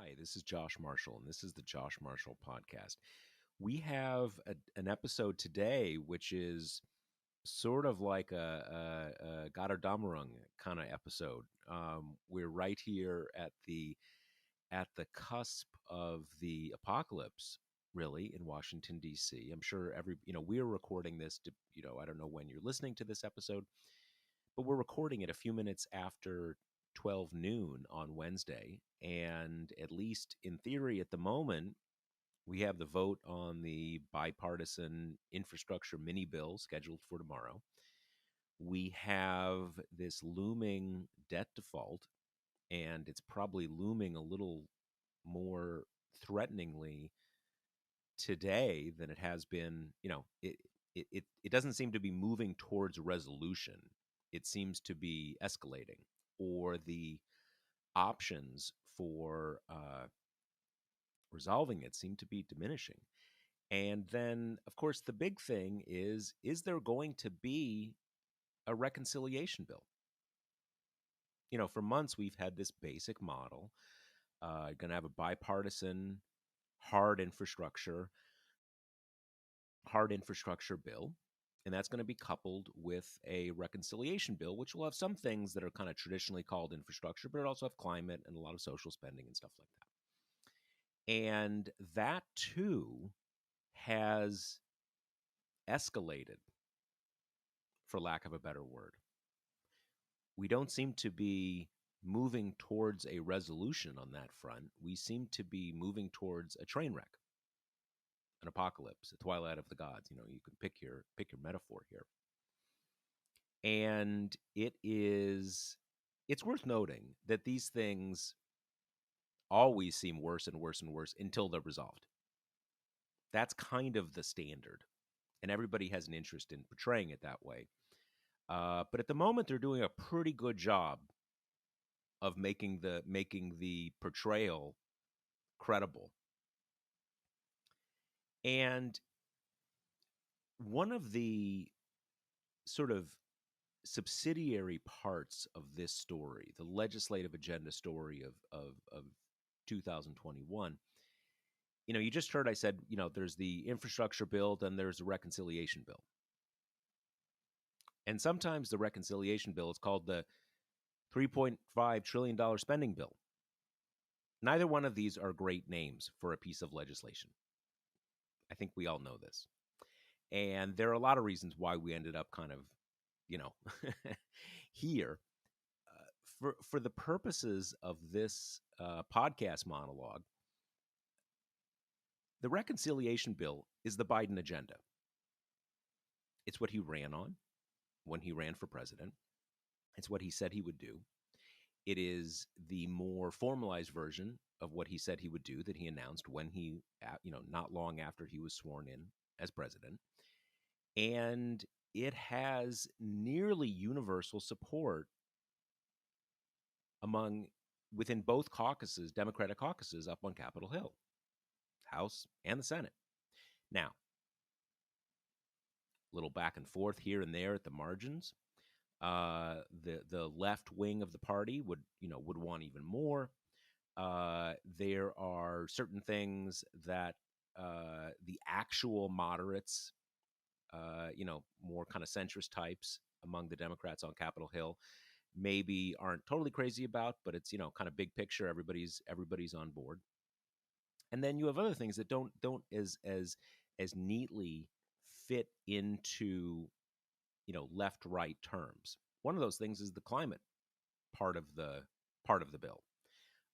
Hi, this is Josh Marshall, and this is the Josh Marshall Podcast. We have an episode today, which is sort of like a Gotterdammerung kind of episode. We're right here at the cusp of the apocalypse, really, in Washington D.C. I'm sure we're recording this. I don't know when you're listening to this episode, but we're recording it a few minutes after 12 noon on Wednesday. And at least in theory, at the moment, we have the vote on the bipartisan infrastructure mini bill scheduled for tomorrow. We have this looming debt default, and it's probably looming a little more threateningly today than it has been. It doesn't seem to be moving towards resolution. It seems to be escalating, or the options for resolving it seem to be diminishing. And then, of course, the big thing is there going to be a reconciliation bill? For months, we've had this basic model, going to have a bipartisan hard infrastructure bill. And that's going to be coupled with a reconciliation bill, which will have some things that are kind of traditionally called infrastructure, but it also have climate and a lot of social spending and stuff like that. And that too has escalated, for lack of a better word. We don't seem to be moving towards a resolution on that front. We seem to be moving towards a train wreck, an apocalypse, a twilight of the gods. You can pick your metaphor here. And it's worth noting that these things always seem worse and worse and worse until they're resolved. That's kind of the standard, and everybody has an interest in portraying it that way. But at the moment, they're doing a pretty good job of making the portrayal credible. And one of the sort of subsidiary parts of this story, the legislative agenda story of 2021, you just heard I said, there's the infrastructure bill, then there's a reconciliation bill. And sometimes the reconciliation bill is called the $3.5 trillion spending bill. Neither one of these are great names for a piece of legislation. I think we all know this. And there are a lot of reasons why we ended up kind of, here. For the purposes of this podcast monologue, the reconciliation bill is the Biden agenda. It's what he ran on when he ran for president. It's what he said he would do. It is the more formalized version of what he said he would do that he announced when he, not long after he was sworn in as president. And it has nearly universal support within both caucuses, Democratic caucuses up on Capitol Hill, House and the Senate. Now, a little back and forth here and there at the margins. The left wing of the party would want even more. There are certain things that the actual moderates, more kind of centrist types among the Democrats on Capitol Hill, maybe aren't totally crazy about, but it's kind of big picture. Everybody's on board. And then you have other things that don't as neatly fit into left-right terms. One of those things is the climate part of the bill.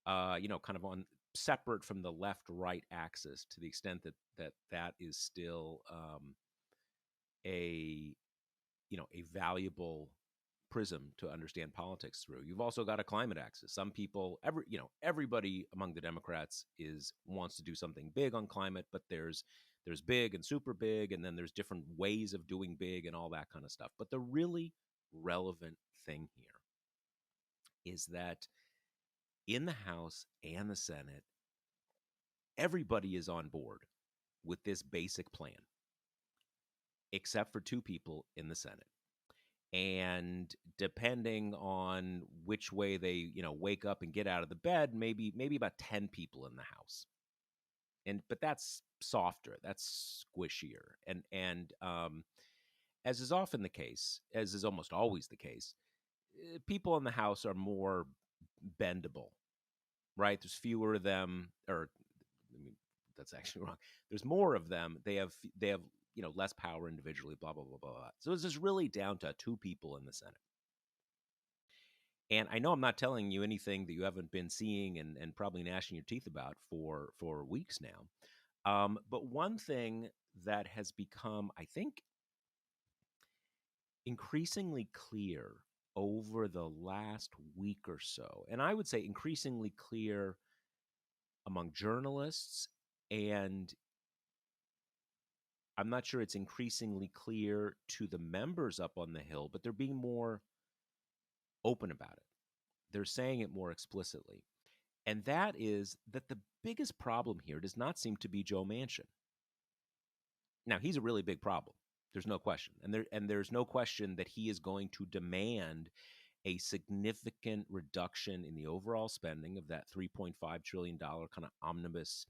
Kind of on separate from the left-right axis, to the extent that is still a valuable prism to understand politics through. You've also got a climate axis. Some people, everybody among the Democrats wants to do something big on climate, but there's big and super big, and then there's different ways of doing big and all that kind of stuff. But the really relevant thing here is that in the House and the Senate, everybody is on board with this basic plan, except for two people in the Senate. and depending on which way they wake up and get out of the bed, maybe about 10 people in the house. But that's softer, that's squishier, and as is often the case, as is almost always the case, people in the house are more bendable, right? There's fewer of them, or I mean, that's actually wrong. There's more of them. They have less power individually. Blah blah blah blah blah. So it's just really down to two people in the Senate. And I know I'm not telling you anything that you haven't been seeing and probably gnashing your teeth about for weeks now. But one thing that has become, I think, increasingly clear over the last week or so, and I would say increasingly clear among journalists, and I'm not sure it's increasingly clear to the members up on the Hill, but they're being more open about it. They're saying it more explicitly. And that is that the biggest problem here does not seem to be Joe Manchin. Now, he's a really big problem. There's no question. And there's no question that he is going to demand a significant reduction in the overall spending of that $3.5 trillion kind of omnibus,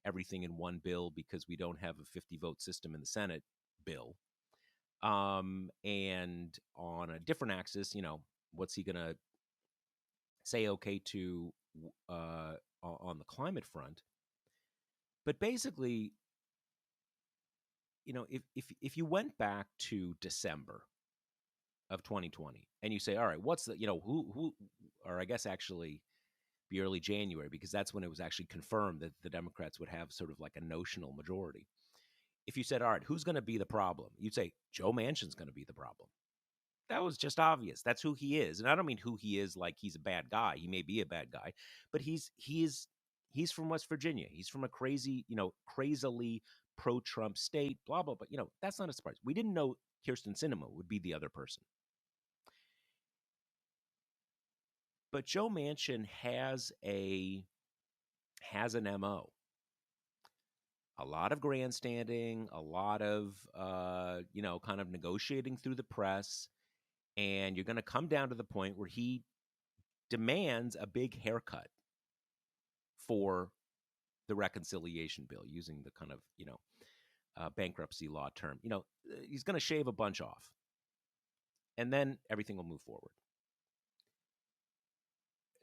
everything in one bill because we don't have a 50 vote system in the Senate bill. And on a different axis, what's he going to say okay to on the climate front? But basically, if you went back to December of 2020 and you say, all right, what's the who or I guess actually be early January, because that's when it was actually confirmed that the Democrats would have sort of like a notional majority. If you said, all right, who's going to be the problem? You'd say Joe Manchin's going to be the problem. That was just obvious. That's who he is. And I don't mean who he is like he's a bad guy. He may be a bad guy, but he's from West Virginia. He's from a crazily pro-Trump state, blah, blah, blah. That's not a surprise. We didn't know Kirsten Sinema would be the other person. But Joe Manchin has an MO. A lot of grandstanding, a lot of kind of negotiating through the press, and you're going to come down to the point where he demands a big haircut for the reconciliation bill, using the kind of bankruptcy law term. He's going to shave a bunch off, and then everything will move forward.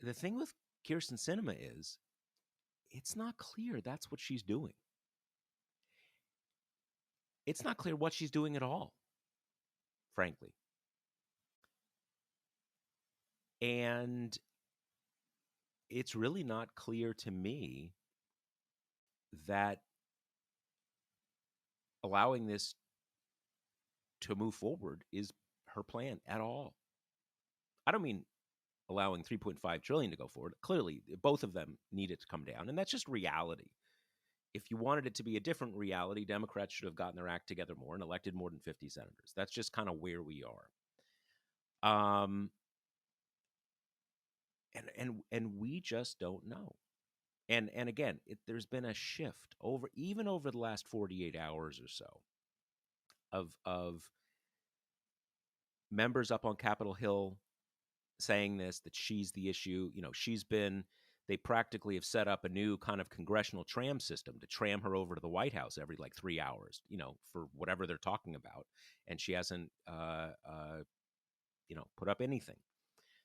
The thing with Kirsten Sinema is it's not clear that's what she's doing. It's not clear what she's doing at all, frankly. And it's really not clear to me that allowing this to move forward is her plan at all. I don't mean allowing 3.5 trillion to go forward. Clearly, both of them need it to come down, and that's just reality. If you wanted it to be a different reality, Democrats should have gotten their act together more and elected more than 50 senators. That's just kind of where we are. And we just don't know. And again, there's been a shift even over the last 48 hours or so of members up on Capitol Hill saying that she's the issue. They practically have set up a new kind of congressional tram system to tram her over to the White House every like 3 hours, for whatever they're talking about. And she hasn't, put up anything.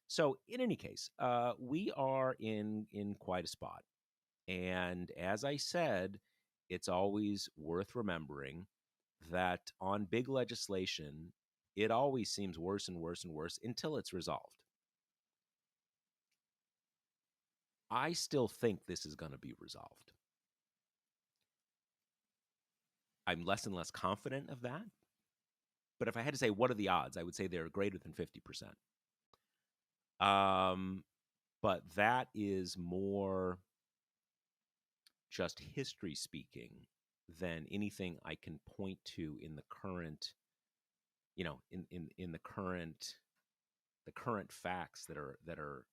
So in any case, we are in quite a spot. And as I said, it's always worth remembering that on big legislation, it always seems worse and worse and worse until it's resolved. I still think this is going to be resolved. I'm less and less confident of that. But if I had to say what are the odds, I would say they're greater than 50%. But that is more just history speaking than anything I can point to in the current, in the current facts that are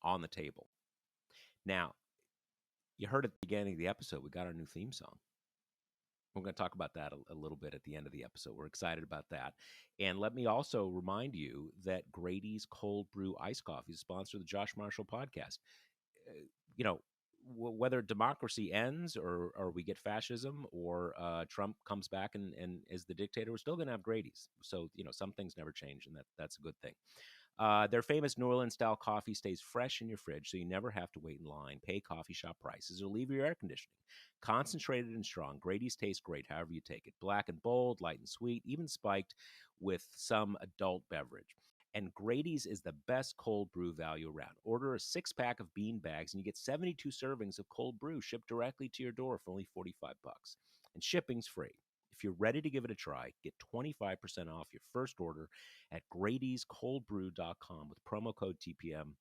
on the table. Now, you heard at the beginning of the episode, we got our new theme song. We're going to talk about that a little bit at the end of the episode. We're excited about that. And let me also remind you that Grady's Cold Brew Iced Coffee is a sponsor of the Josh Marshall podcast. You know, whether democracy ends or we get fascism or Trump comes back and is the dictator, we're still going to have Grady's. So, some things never change, and that's a good thing. Their famous New Orleans style coffee stays fresh in your fridge, so you never have to wait in line, pay coffee shop prices, or leave your air conditioning. Concentrated and strong, Grady's tastes great however you take it. Black and bold, light and sweet, even spiked with some adult beverage. And Grady's is the best cold brew value around. Order a 6-pack of bean bags and you get 72 servings of cold brew shipped directly to your door for only $45. And shipping's free. If you're ready to give it a try, get 25% off your first order at Grady'sColdBrew.com with promo code TPM.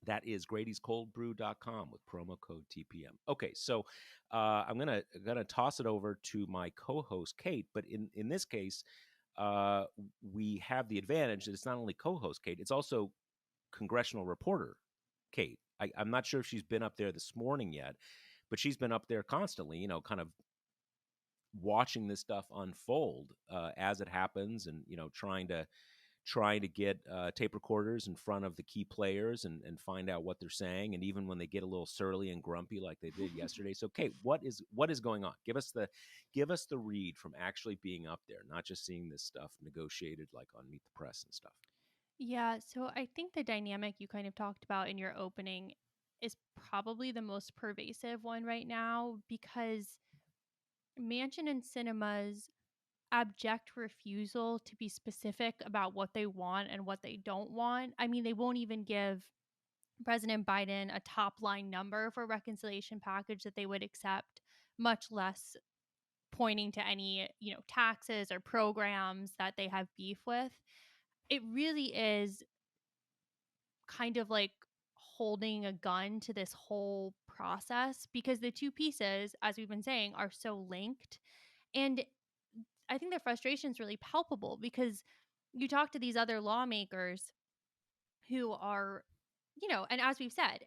That is Grady'sColdBrew.com with promo code TPM. Okay, so I'm gonna toss it over to my co-host Kate, but in this case, we have the advantage that it's not only co-host Kate, it's also congressional reporter Kate. I'm not sure if she's been up there this morning yet, but she's been up there constantly, kind of watching this stuff unfold as it happens, and trying to get tape recorders in front of the key players and find out what they're saying, and even when they get a little surly and grumpy like they did yesterday. So, Kate, what is going on? Give us the read from actually being up there, not just seeing this stuff negotiated like on Meet the Press and stuff. Yeah, so I think the dynamic you kind of talked about in your opening is probably the most pervasive one right now, because Manchin and Cinema's abject refusal to be specific about what they want and what they don't want. I mean, they won't even give President Biden a top line number for a reconciliation package that they would accept, much less pointing to any, taxes or programs that they have beef with. It really is kind of like holding a gun to this whole process, because the two pieces, as we've been saying, are so linked. And I think the frustration is really palpable, because you talk to these other lawmakers who are, and as we've said,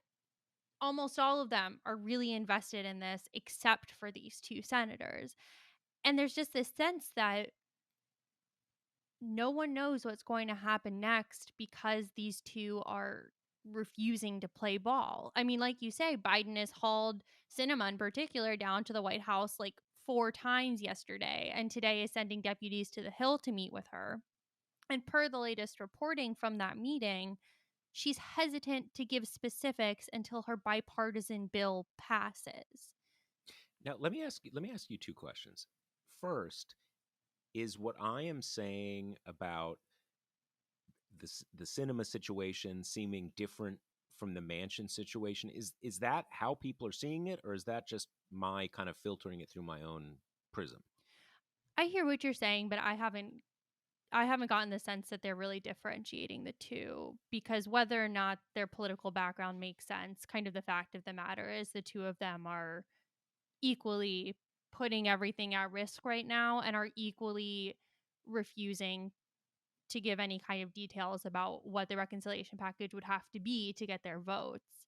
almost all of them are really invested in this, except for these two senators. And there's just this sense that no one knows what's going to happen next, because these two are refusing to play ball. I mean, like you say, Biden has hauled Sinema in particular down to the White House like 4 times yesterday, and today is sending deputies to the Hill to meet with her. And per the latest reporting from that meeting, she's hesitant to give specifics until her bipartisan bill passes. Now, let me ask you 2 questions. First, is what I am saying about the cinema situation seeming different from the Manchin situation, is that how people are seeing it, or is that just my kind of filtering it through my own prism? I hear what you're saying, but I haven't gotten the sense that they're really differentiating the two, because whether or not their political background makes sense, kind of the fact of the matter is the two of them are equally putting everything at risk right now, and are equally refusing to give any kind of details about what the reconciliation package would have to be to get their votes.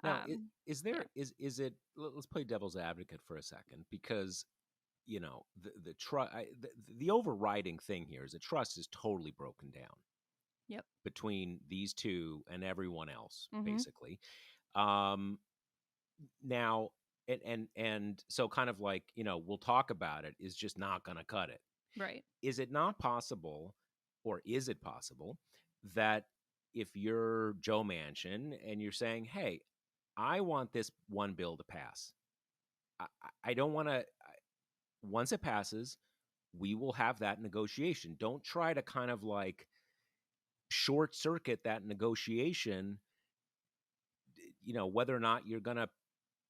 Now, is Yeah. there is it? Let's play devil's advocate for a second, because the trust, the overriding thing here is that trust is totally broken down Yep. between these two and everyone else, Mm-hmm. basically. Um, Now, and so kind of like, we'll talk about it is just not going to cut it. Right. Is it not possible, or is it possible that if you're Joe Manchin and you're saying, hey, I want this one bill to pass, I don't want to, once it passes, we will have that negotiation. Don't try to kind of like short circuit that negotiation, whether or not you're going to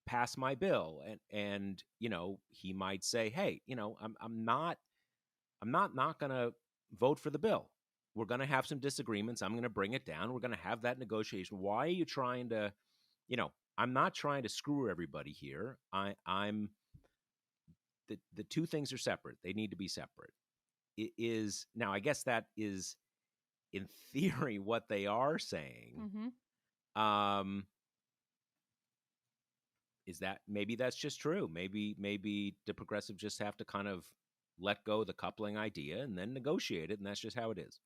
pass my bill. And he might say, hey, I'm not going to vote for the bill. We're going to have some disagreements. I'm going to bring it down. We're going to have that negotiation. Why are you trying to, I'm not trying to screw everybody here. I'm the two things are separate. They need to be separate. It is now, I guess that is in theory what they are saying. Mm-hmm. Um, is that maybe that's just true? Maybe the progressives just have to kind of let go of the coupling idea and then negotiate it, and that's just how it is.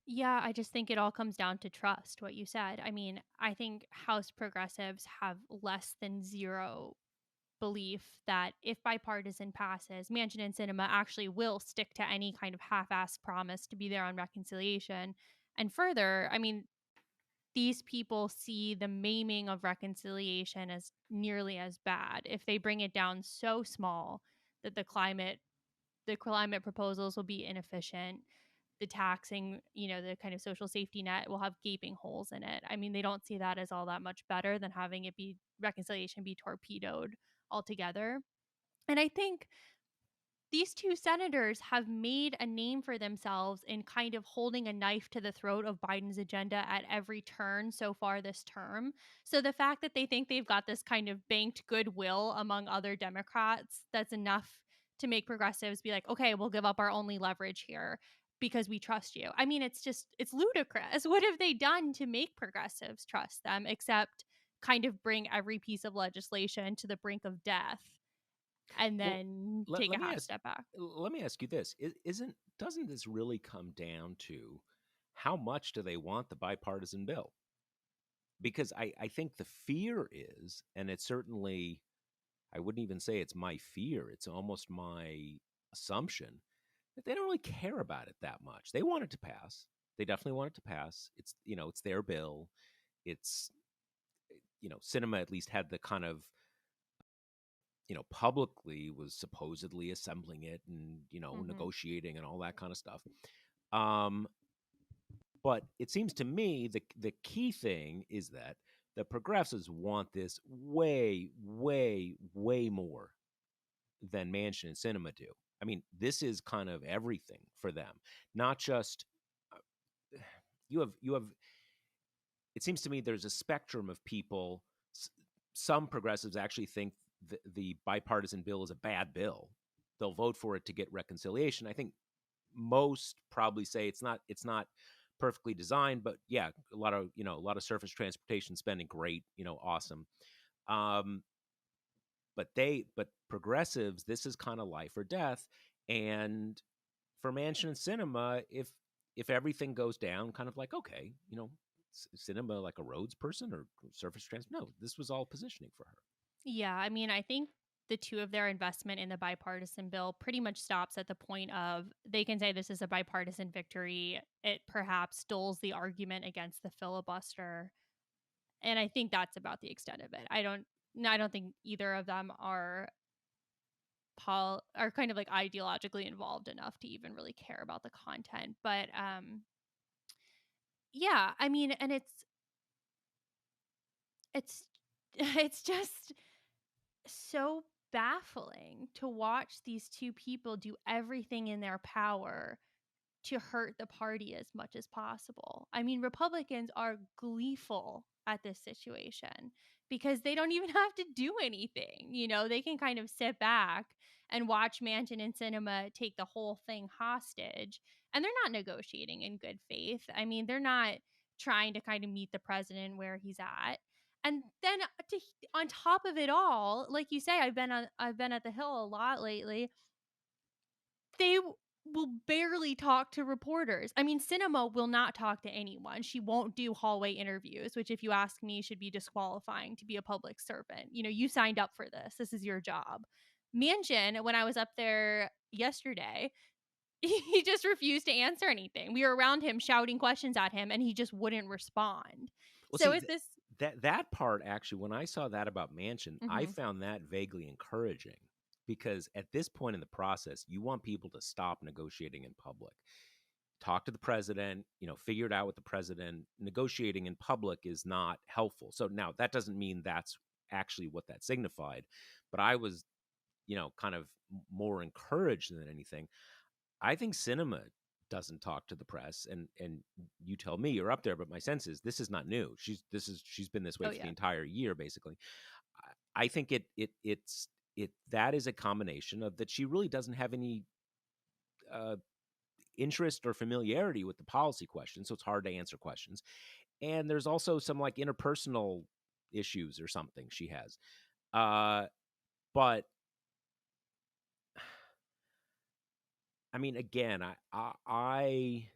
Yeah, I just think it all comes down to trust, what you said. I mean, I think House progressives have less than zero belief that if bipartisan passes, Manchin and Sinema actually will stick to any kind of half-assed promise to be there on reconciliation. And further, I mean, these people see the maiming of reconciliation as nearly as bad if they bring it down so small that the climate proposals will be inefficient, the taxing, the kind of social safety net will have gaping holes in it. I mean, they don't see that as all that much better than having it be reconciliation be torpedoed altogether. And I think these two senators have made a name for themselves in kind of holding a knife to the throat of Biden's agenda at every turn so far this term. So the fact that they think they've got this kind of banked goodwill among other Democrats, that's enough to make progressives be like, okay, we'll give up our only leverage here because we trust you. I mean, it's ludicrous. What have they done to make progressives trust them except kind of bring every piece of legislation to the brink of death and Well, then let, take let a me half ask step back? let me ask you this: isn't doesn't this really come down to how much do they want the bipartisan bill? Because I think the fear is, and it's certainly, I wouldn't even say it's my fear, it's almost my assumption that they don't really care about it that much. They want it to pass. They definitely want it to pass. It's, it's their bill. It's, Cinema at least had the kind of, publicly was supposedly assembling it and, Mhm. negotiating and all that kind of stuff. Um, but it seems to me the key thing is that the progressives want this way, way, way more than Manchin and Cinema do. I mean, this is kind of everything for them, not just you have. It seems to me there's a spectrum of people. Some progressives actually think the bipartisan bill is a bad bill. They'll vote for it to get reconciliation. I think most probably say it's not perfectly designed, but yeah, a lot of surface transportation spending, great, awesome. Um, but progressives, this is kind of life or death. And for Manchin and Cinema, if everything goes down, kind of like, okay, Cinema like a roads person or surface trans. No, this was all positioning for her. Yeah, I mean, I think the two of their investment in the bipartisan bill pretty much stops at the point of they can say this is a bipartisan victory. It perhaps dulls the argument against the filibuster, and I think that's about the extent of it. I don't think either of them are kind of like ideologically involved enough to even really care about the content. But yeah, I mean, and it's it's just so baffling to watch these two people do everything in their power to hurt the party as much as possible. I mean, Republicans are gleeful at this situation because they don't even have to do anything. They can kind of sit back and watch Manchin and Cinema take the whole thing hostage. And they're not negotiating in good faith. I mean, they're not trying to kind of meet the president where he's at. And then on top of it all, like you say, I've been at the Hill a lot lately. They will barely talk to reporters. I mean, Cinema will not talk to anyone. She won't do hallway interviews, which, if you ask me, should be disqualifying to be a public servant. You signed up for this. This is your job. Manchin, when I was up there yesterday, he just refused to answer anything. We were around him shouting questions at him, and he just wouldn't respond. Well, So see, it's this. that part actually, when I saw that about Manchin, I Mhm. found that vaguely encouraging because at this point in the process, you want people to stop negotiating in public. Talk to the president, figure it out with the president. Negotiating in public is not helpful. So now that doesn't mean that's actually what that signified, but I was, kind of more encouraged than anything. I think Cinema doesn't talk to the press, and you tell me, you're up there, but my sense is this is not new. She's been this way Oh for the yeah. entire year, basically. I think it that is a combination of that she really doesn't have any uh, interest or familiarity with the policy questions, so it's hard to answer questions. And there's also some like interpersonal. issues or something she has. But I mean, again, I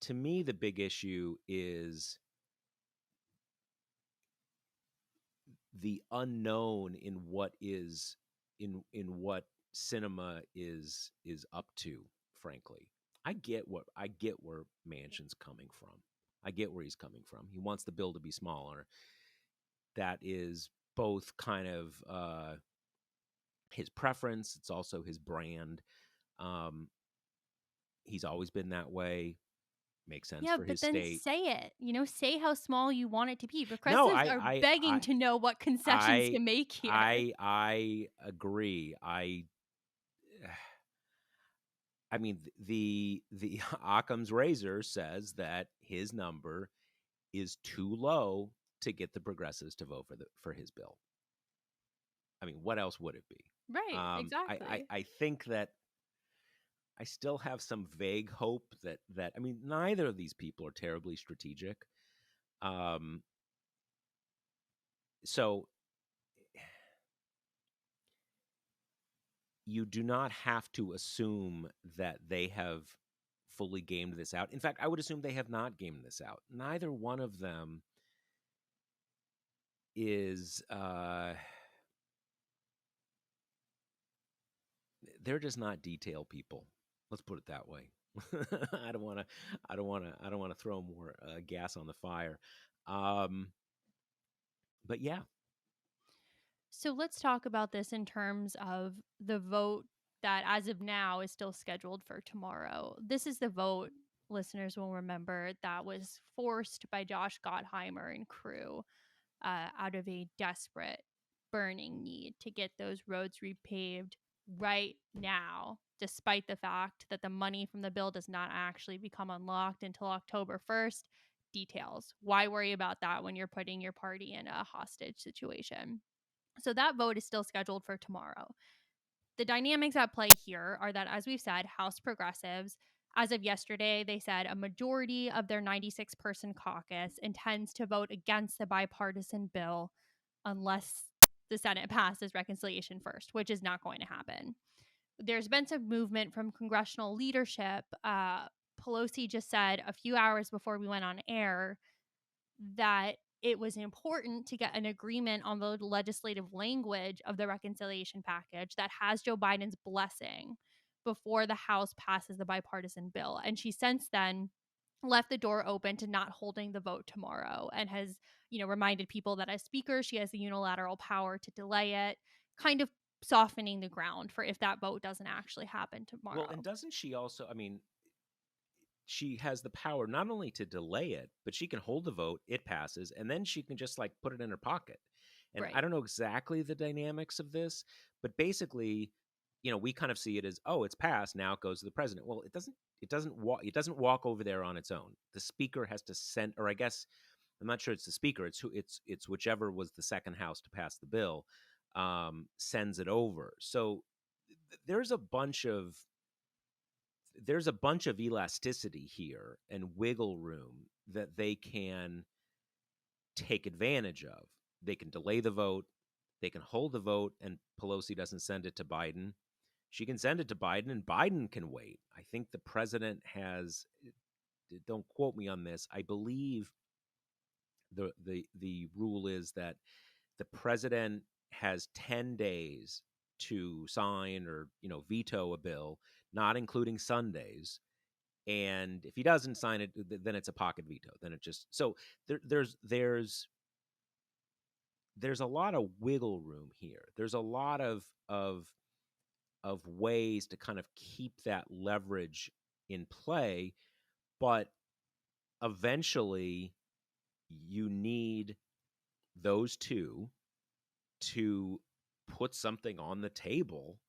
to me, the big issue is the unknown in what is in what cinema is up to. Frankly, I get where Manchin's coming from. I get where he's coming from. He wants the bill to be smaller. That is both kind of his preference. It's also his brand. Um, he's always been that way. Makes sense Yeah, for but his then state. say it. Say how small you want it to be. No, Progressives are begging to know what concessions I to make here. I agree. I mean, the Occam's razor says that his number is too low to get the progressives to vote for his bill. I mean, what else would it be? Right, I exactly. I think that I still have some vague hope that I mean, neither of these people are terribly strategic. Um, so you do not have to assume that they have fully gamed this out. In fact, I would assume they have not gamed this out. Neither one of them is they're just not detail people. Let's put it that way. I don't want to throw more gas on the fire. Um, but yeah. So let's talk about this in terms of the vote that, as of now, is still scheduled for tomorrow. This is the vote, listeners will remember, that was forced by Josh Gottheimer and crew out of a desperate, burning need to get those roads repaved right now, despite the fact that the money from the bill does not actually become unlocked until October 1st. Details. Why worry about that when you're putting your party in a hostage situation? So that vote is still scheduled for tomorrow. The dynamics at play here are that, as we've said, House progressives, as of yesterday, they said a majority of their 96-person caucus intends to vote against the bipartisan bill unless the Senate passes reconciliation first, which is not going to happen. There's been some movement from congressional leadership. Pelosi just said a few hours before we went on air that it was important to get an agreement on the legislative language of the reconciliation package that has Joe Biden's blessing before the House passes the bipartisan bill. And she since then left the door open to not holding the vote tomorrow and has, reminded people that as speaker, she has the unilateral power to delay it, kind of softening the ground for if that vote doesn't actually happen Well, and tomorrow. doesn't she also? I mean, she has the power not only to delay it, but she can hold the vote, it passes, and then she can just like put it in her pocket. And I Right. don't know exactly the dynamics of this, but basically, we kind of see it as, oh, it's passed, now it goes to the president. Well, it doesn't walk over there on its own. The speaker has to send, or I guess I'm not sure it's the speaker, it's whichever was the second house to pass the bill, sends it over. So there's a bunch of elasticity here and wiggle room that they can take advantage of. They can delay the vote, they can hold the vote, and Pelosi doesn't send it to Biden. She can send it to Biden, and Biden can wait. I think the president has, don't quote me on this, I believe the rule is that the president has 10 days to sign or veto a bill, not including Sundays. And if he doesn't sign it, then it's a pocket veto. Then it just so there's a lot of wiggle room here. There's a lot of ways to kind of keep that leverage in play, but eventually you need those two to put something on the table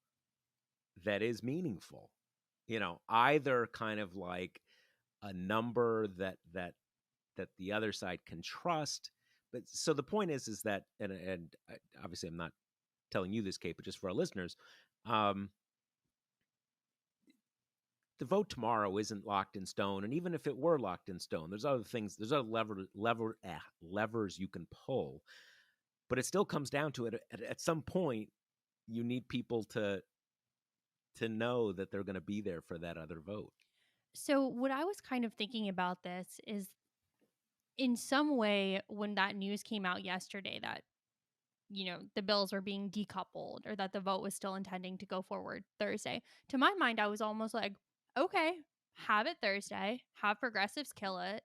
that is meaningful. Either kind of like a number that the other side can trust. But so the point is that, and obviously I'm not telling you this, Kate, but just for our listeners, um, the vote tomorrow isn't locked in stone, and even if it were locked in stone, there's other things, there's other levers you can pull, but it still comes down to it. At some point, you need people to know that they're going to be there for that other vote. So, what I was kind of thinking about this is in some way, when that news came out yesterday that, the bills were being decoupled or that the vote was still intending to go forward Thursday, to my mind, I was almost like, okay, have it Thursday, have progressives kill it.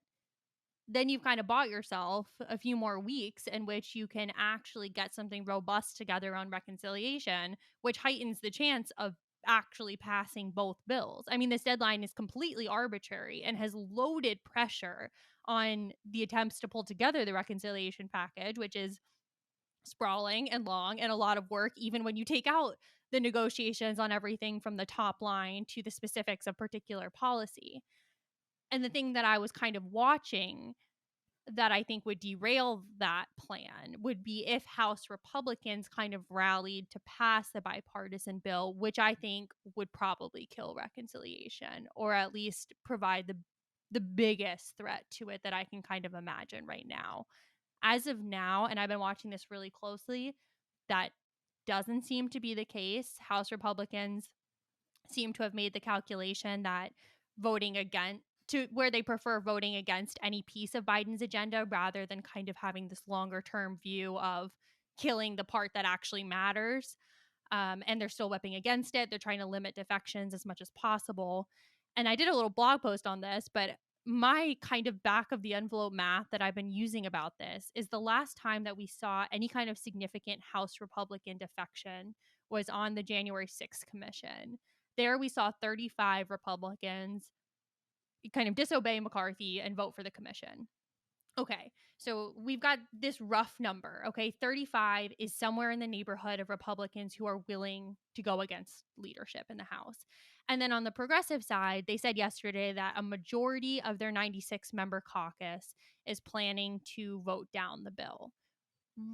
Then you've kind of bought yourself a few more weeks in which you can actually get something robust together on reconciliation, which heightens the chance of actually passing both bills. I mean, this deadline is completely arbitrary and has loaded pressure on the attempts to pull together the reconciliation package, which is sprawling and long and a lot of work, even when you take out the negotiations on everything from the top line to the specifics of particular policy. And the thing that I was kind of watching that I think would derail that plan would be if House Republicans kind of rallied to pass the bipartisan bill, which I think would probably kill reconciliation or at least provide the biggest threat to it that I can kind of imagine right now. As of now, and I've been watching this really closely, that doesn't seem to be the case. House Republicans seem to have made the calculation that voting against to where they prefer voting against any piece of Biden's agenda rather than kind of having this longer term view of killing the part that actually matters. And they're still whipping against it. They're trying to limit defections as much as possible. And I did a little blog post on this, but my kind of back of the envelope math that I've been using about this is the last time that we saw any kind of significant House Republican defection was on the January 6th commission. There we saw 35 Republicans kind of disobey McCarthy and vote for the commission. Okay, so we've got this rough number. Okay, 35 is somewhere in the neighborhood of Republicans who are willing to go against leadership in the House. And then on the progressive side, they said yesterday that a majority of their 96 member caucus is planning to vote down the bill.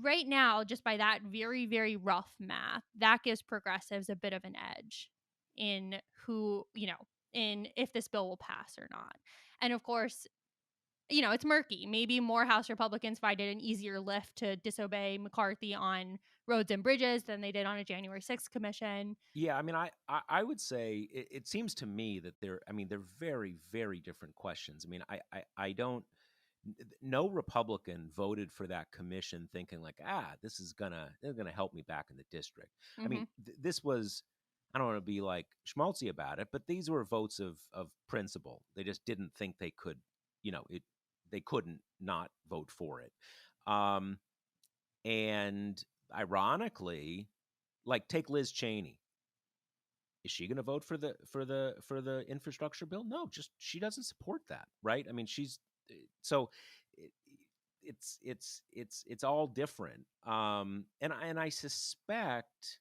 Right now, just by that very, very rough math, that gives progressives a bit of an edge in who, in if this bill will pass or not. And of course, it's murky. Maybe more House Republicans find it an easier lift to disobey McCarthy on roads and bridges than they did on a January 6th commission. Yeah, I mean, I would say it seems to me that they're very, very different questions. I mean, I don't. No Republican voted for that commission thinking like, they're gonna help me back in the district. I Mm-hmm. mean, this was. I don't want to be like schmaltzy about it, but these were votes of principle. They just didn't think they could, they couldn't not vote for it. Um, and ironically, like take Liz Cheney. Is she going to vote for the infrastructure bill? No, just she doesn't support that, right? I mean, she's so it, it's all different. And I suspect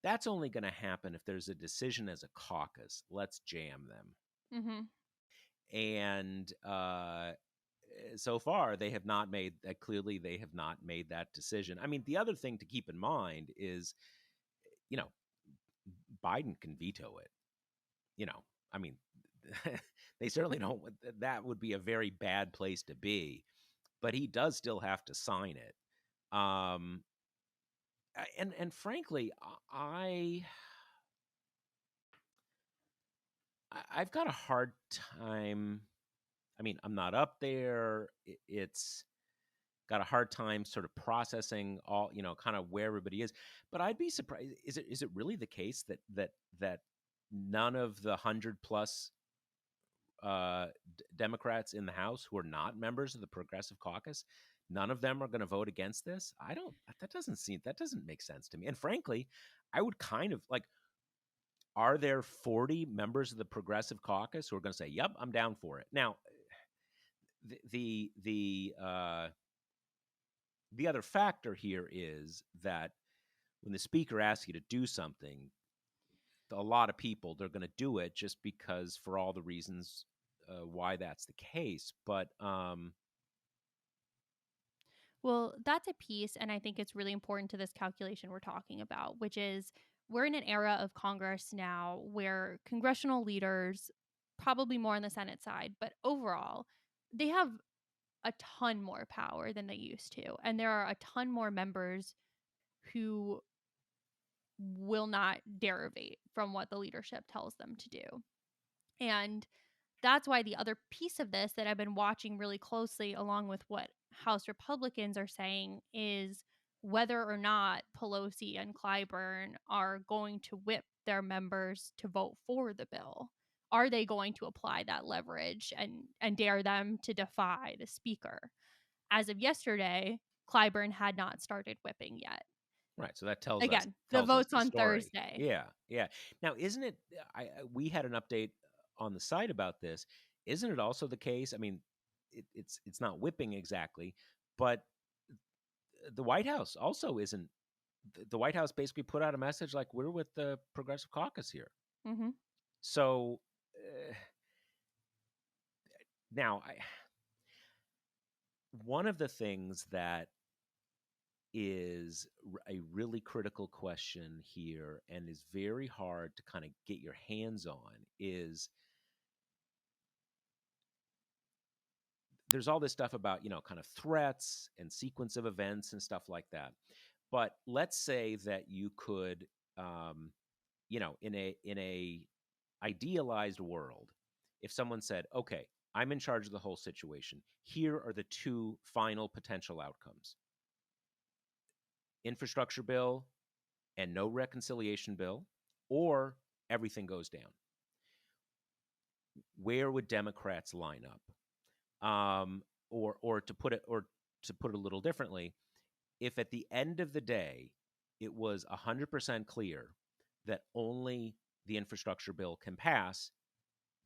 that's only going to happen if there's a decision as a caucus. Let's jam them. Mm-hmm. And so far they have not made that. Clearly they have not made that decision. I mean, the other thing to keep in mind is, you know, Biden can veto it. I mean, they certainly don't. That would be a very bad place to be, but he does still have to sign it. Um, and frankly, I've got a hard time. I mean, I'm not up there. It's got a hard time sort of processing all, kind of where everybody is. But I'd be surprised. Is it really the case that none of the 100+ Democrats in the House who are not members of the Progressive Caucus, none of them are going to vote against this? I don't. That doesn't make sense to me. And frankly, I would kind of like. Are there 40 members of the Progressive Caucus who are going to say, "Yep, I'm down for it"? Now, the other factor here is that when the speaker asks you to do something, a lot of people, they're going to do it just because for all the reasons why that's the case. But Well, that's a piece, and I think it's really important to this calculation we're talking about, which is we're in an era of Congress now where congressional leaders, probably more on the Senate side, but overall, they have a ton more power than they used to. And there are a ton more members who will not derivate from what the leadership tells them to do. And that's why the other piece of this that I've been watching really closely, along with what House Republicans are saying, is whether or not Pelosi and Clyburn are going to whip their members to vote for the bill. Are they going to apply that leverage and dare them to defy the speaker? As of yesterday, Clyburn had not started whipping yet. Right. So that tells us Again, the tells us vote's the on story. Thursday. Yeah. Yeah. Now, isn't it? We had an update on the site about this. Isn't it also the case? I mean, it's not whipping exactly, but the White House also isn't. The White House basically put out a message like, "We're with the Progressive Caucus here." Mm-hmm. So now, one of the things that is a really critical question here and is very hard to kind of get your hands on is there's all this stuff about, kind of threats and sequence of events and stuff like that. But let's say that you could, in a idealized world, if someone said, okay, I'm in charge of the whole situation, here are the two final potential outcomes: infrastructure bill and no reconciliation bill, or everything goes down. Where would Democrats line up? Or to put it a little differently, if at the end of the day it was 100% clear that only the infrastructure bill can pass,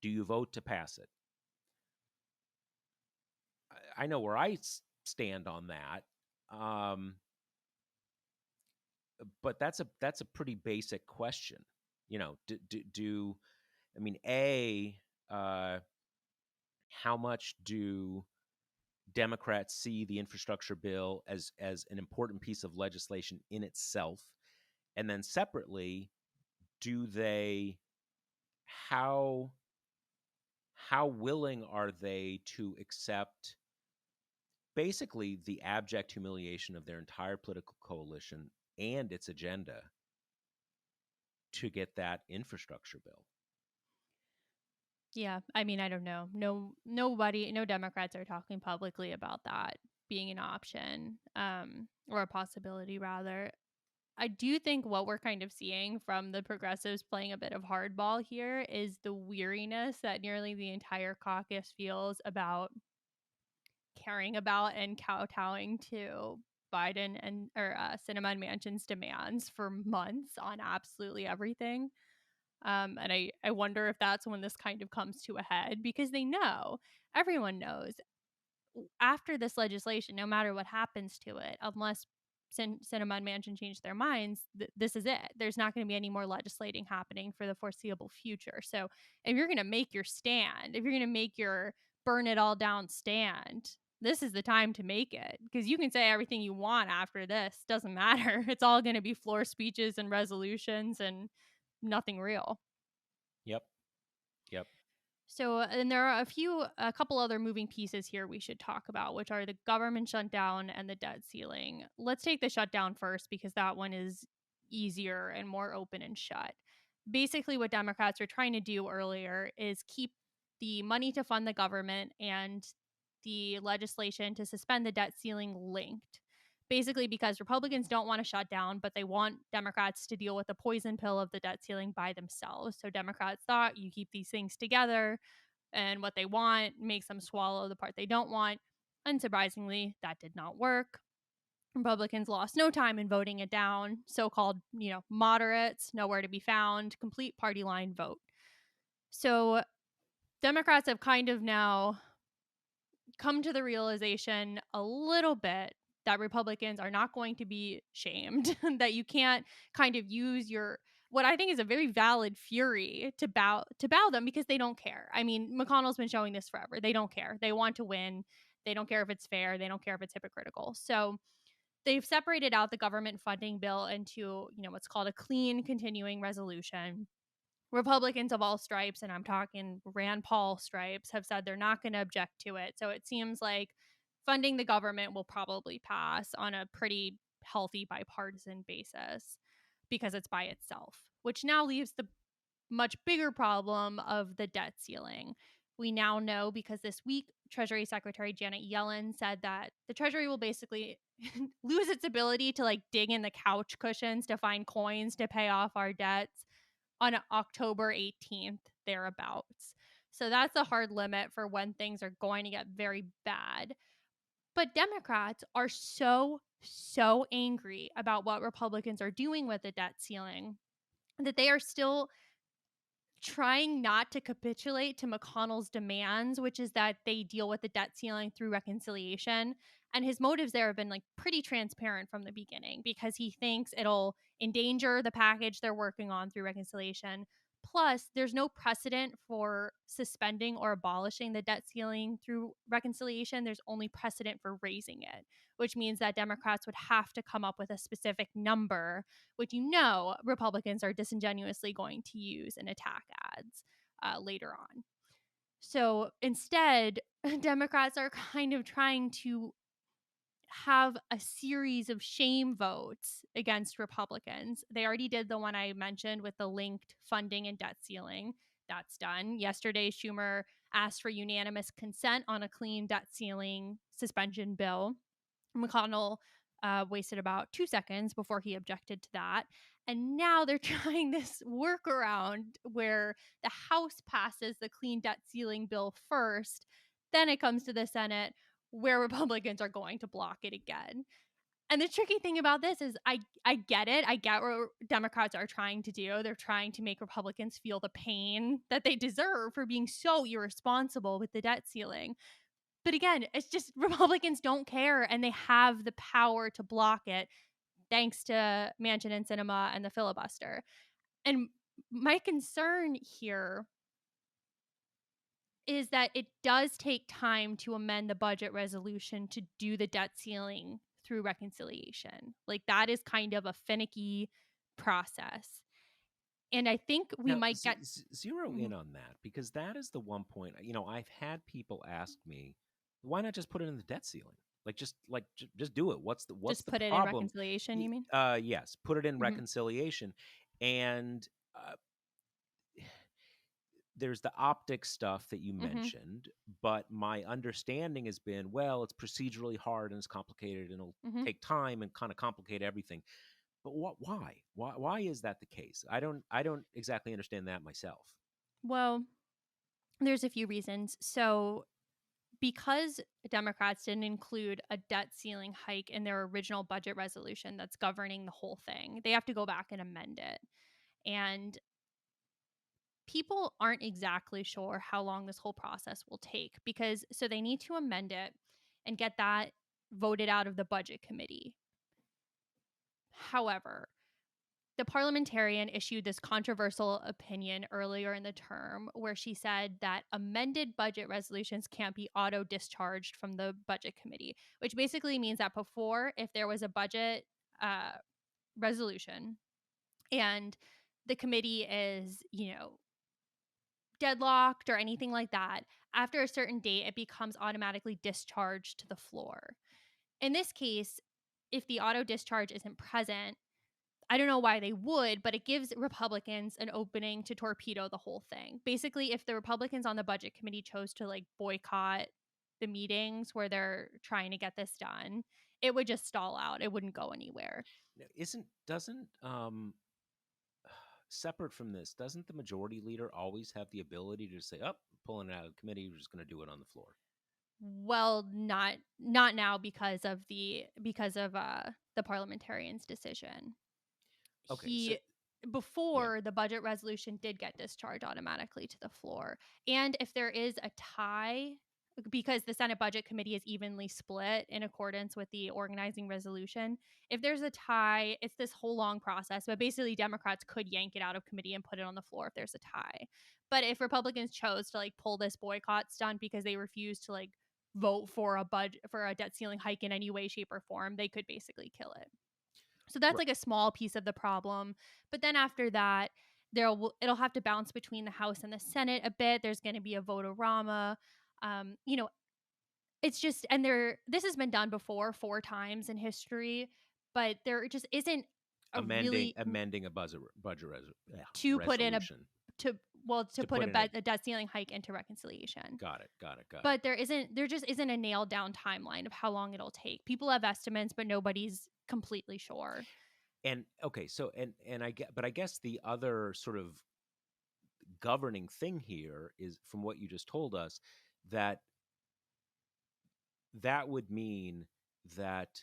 do you vote to pass it? I know where I stand on that, but that's a pretty basic question. Do I mean, how much do Democrats see the infrastructure bill as an important piece of legislation in itself? And then separately, do they how willing are they to accept basically the abject humiliation of their entire political coalition and its agenda to get that infrastructure bill? Yeah, I mean, I don't know. No Democrats are talking publicly about that being an option, or a possibility rather. I do think what we're kind of seeing from the progressives playing a bit of hardball here is the weariness that nearly the entire caucus feels about caring about and kowtowing to Biden and or Sinema and Manchin's demands for months on absolutely everything. And I wonder if that's when this kind of comes to a head, because everyone knows after this legislation, no matter what happens to it, unless Sinema and Manchin change their minds, this is it. There's not going to be any more legislating happening for the foreseeable future. So if you're going to make your stand, if you're going to make your burn it all down stand, this is the time to make it, because you can say everything you want after this. Doesn't matter. It's all going to be floor speeches and resolutions and nothing real. Yep. Yep. So, and there are a couple other moving pieces here we should talk about, which are the government shutdown and the debt ceiling. Let's take the shutdown first, because that one is easier and more open and shut. Basically, what Democrats were trying to do earlier is keep the money to fund the government and the legislation to suspend the debt ceiling linked. Basically, because Republicans don't want to shut down, but they want Democrats to deal with the poison pill of the debt ceiling by themselves. So Democrats thought, you keep these things together, and what they want makes them swallow the part they don't want. Unsurprisingly, that did not work. Republicans lost no time in voting it down. So-called, moderates, nowhere to be found, complete party line vote. So Democrats have kind of now come to the realization a little bit that Republicans are not going to be shamed, that you can't kind of use your what I think is a very valid fury to bow them, because they don't care. I mean, McConnell's been showing this forever. They don't care. They want to win. They don't care if it's fair. They don't care if it's hypocritical. So they've separated out the government funding bill into, what's called a clean continuing resolution. Republicans of all stripes, and I'm talking Rand Paul stripes, have said they're not going to object to it. So it seems like funding the government will probably pass on a pretty healthy bipartisan basis because it's by itself, which now leaves the much bigger problem of the debt ceiling. We now know because this week, Treasury Secretary Janet Yellen said that the Treasury will basically lose its ability to like dig in the couch cushions to find coins to pay off our debts on October 18th, thereabouts. So that's a hard limit for when things are going to get very bad. But Democrats are so angry about what Republicans are doing with the debt ceiling that they are still trying not to capitulate to McConnell's demands, which is that they deal with the debt ceiling through reconciliation. And his motives there have been like pretty transparent from the beginning because he thinks it'll endanger the package they're working on through reconciliation. Plus, there's no precedent for suspending or abolishing the debt ceiling through reconciliation. There's only precedent for raising it, which means that Democrats would have to come up with a specific number, which Republicans are disingenuously going to use in attack ads later on. So instead, Democrats are kind of trying to have a series of shame votes against Republicans. They already did the one I mentioned with the linked funding and debt ceiling. That's done. Yesterday, Schumer asked for unanimous consent on a clean debt ceiling suspension bill. McConnell wasted about 2 seconds before he objected to that. And now they're trying this workaround where the House passes the clean debt ceiling bill first, then it comes to the Senate where Republicans are going to block it again. And the tricky thing about this is I get it. I get what Democrats are trying to do. They're trying to make Republicans feel the pain that they deserve for being so irresponsible with the debt ceiling. But again, it's just Republicans don't care and they have the power to block it thanks to Manchin and Sinema and the filibuster. And my concern here is that it does take time to amend the budget resolution to do the debt ceiling through reconciliation. Like that is kind of a finicky process. And I think we Now, might get zero in on that because that is the one point. I've had people ask me, why not just put it in the debt ceiling? Just do it. What's just the put it in problem? reconciliation, you mean? Yes, put it in Mm-hmm. reconciliation, and there's the optic stuff that you Mm-hmm. mentioned, but my understanding has been, well, it's procedurally hard and it's complicated and it'll Mm-hmm. take time and kind of complicate everything. But why? Why is that the case? I don't exactly understand that myself. Well, there's a few reasons. So, because Democrats didn't include a debt ceiling hike in their original budget resolution that's governing the whole thing, they have to go back and amend it. And people aren't exactly sure how long this whole process will take because so they need to amend it and get that voted out of the budget committee. However, the parliamentarian issued this controversial opinion earlier in the term where she said that amended budget resolutions can't be auto discharged from the budget committee, which basically means that before, if there was a budget resolution and the committee is, deadlocked or anything like that, after a certain date, it becomes automatically discharged to the floor. In this case, if the auto discharge isn't present, I don't know why they would, but it gives Republicans an opening to torpedo the whole thing. Basically, if the Republicans on the budget committee chose to like boycott the meetings where they're trying to get this done, it would just stall out. It wouldn't go anywhere. Now, doesn't separate from this, doesn't the majority leader always have the ability to say, "Up, pulling it out of the committee, we're just going to do it on the floor"? Well, not now because of the parliamentarian's decision. Okay, so He yeah, Before the budget resolution did get discharged automatically to the floor. And if there is a tie, because the Senate Budget Committee is evenly split in accordance with the organizing resolution, if there's a tie, it's this whole long process. But basically, Democrats could yank it out of committee and put it on the floor if there's a tie. But if Republicans chose to like pull this boycott stunt because they refuse to like vote for a debt ceiling hike in any way, shape, or form, they could basically kill it. So that's like a small piece of the problem. But then after that, it'll have to bounce between the House and the Senate a bit. There's going to be a vote-a-rama. You know, it's just, and this has been done before 4 times in history, but there just isn't a really amending a budget to put in resolution to put a debt ceiling hike into reconciliation. Got it. But there just isn't a nailed down timeline of how long it'll take. People have estimates, but nobody's completely sure. And okay, so I guess the other sort of governing thing here is, from what you just told us, that would mean that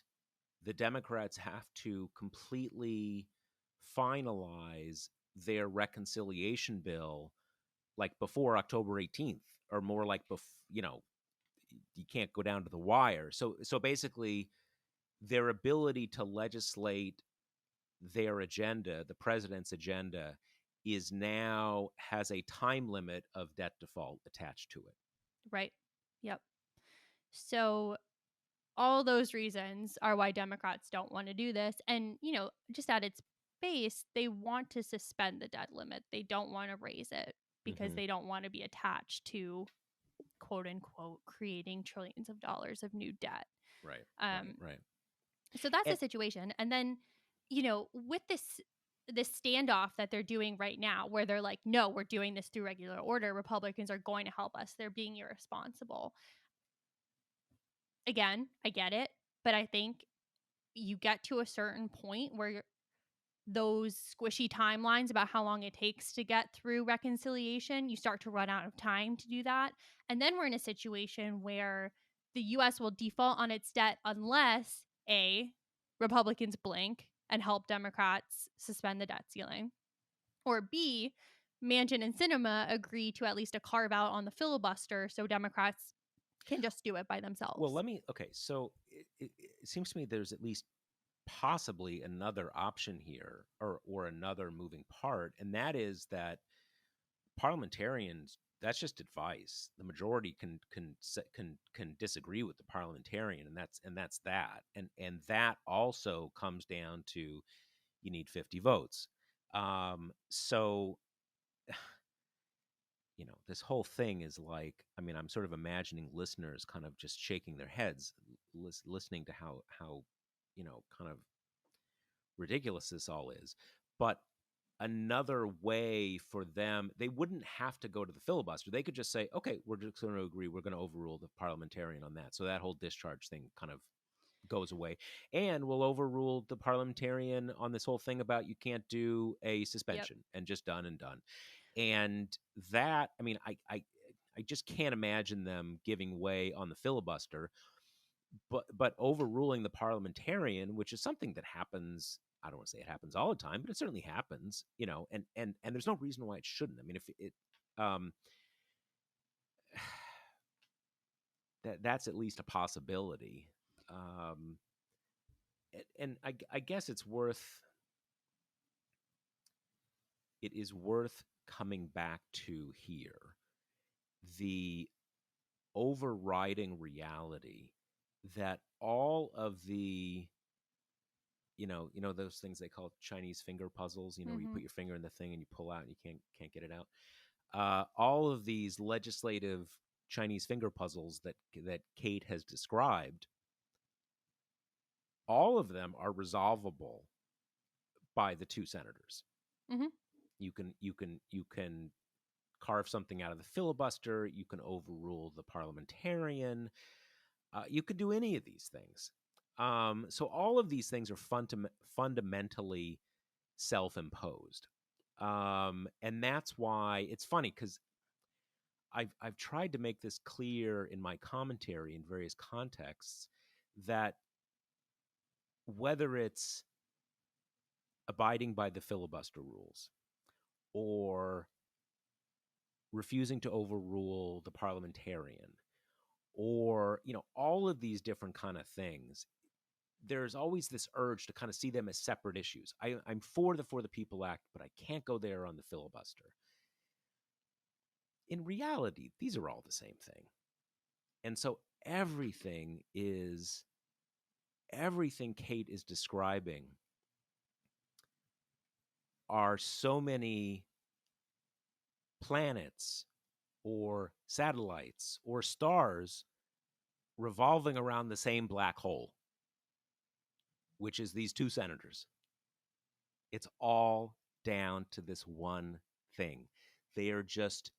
the Democrats have to completely finalize their reconciliation bill like before October 18th, or more like you can't go down to the wire. So basically their ability to legislate their agenda, the president's agenda, has a time limit of debt default attached to it. Right. Yep. So all those reasons are why Democrats don't want to do this. And, just at its base, they want to suspend the debt limit. They don't want to raise it because they don't want to be attached to, quote unquote, creating trillions of dollars of new debt. Right. Right. So that's the situation. And then, with this standoff that they're doing right now, where they're like, no, we're doing this through regular order. Republicans are going to help us. They're being irresponsible. Again, I get it. But I think you get to a certain point where those squishy timelines about how long it takes to get through reconciliation, you start to run out of time to do that. And then we're in a situation where the U.S. will default on its debt unless, A, Republicans blink and help Democrats suspend the debt ceiling, or B, Manchin and Sinema agree to at least a carve out on the filibuster so Democrats can just do it by themselves. Well, so it seems to me there's at least possibly another option here, or another moving part, and that is that parliamentarians, that's just advice. The majority can disagree with the parliamentarian, and that's that. And that also comes down to, you need 50 votes. So this whole thing is like, I'm sort of imagining listeners kind of just shaking their heads listening to how kind of ridiculous this all is. But another way for them, they wouldn't have to go to the filibuster. They could just say, okay, we're just going to agree, we're going to overrule the parliamentarian on that. So that whole discharge thing kind of goes away, and we'll overrule the parliamentarian on this whole thing about you can't do a suspension. Yep. And just done and done. And that, I just can't imagine them giving way on the filibuster, but overruling the parliamentarian, which is something that happens. I don't want to say it happens all the time, but it certainly happens, and there's no reason why it shouldn't. If it, that's at least a possibility. And I guess it is worth coming back to here, the overriding reality that all of the those things they call Chinese finger puzzles, where you put your finger in the thing and you pull out and you can't get it out. All of these legislative Chinese finger puzzles that Kate has described, all of them are resolvable by the two senators. Mm-hmm. You can carve something out of the filibuster. You can overrule the parliamentarian. You could do any of these things. So all of these things are fundamentally self-imposed. And that's why it's funny, because I've tried to make this clear in my commentary in various contexts, that whether it's abiding by the filibuster rules or refusing to overrule the parliamentarian, or all of these different kind of things, there's always this urge to kind of see them as separate issues. I'm for the People Act, but I can't go there on the filibuster. In reality, these are all the same thing. And so everything Kate is describing are so many planets or satellites or stars revolving around the same black hole, which is these two senators. It's all down to this one thing. They are just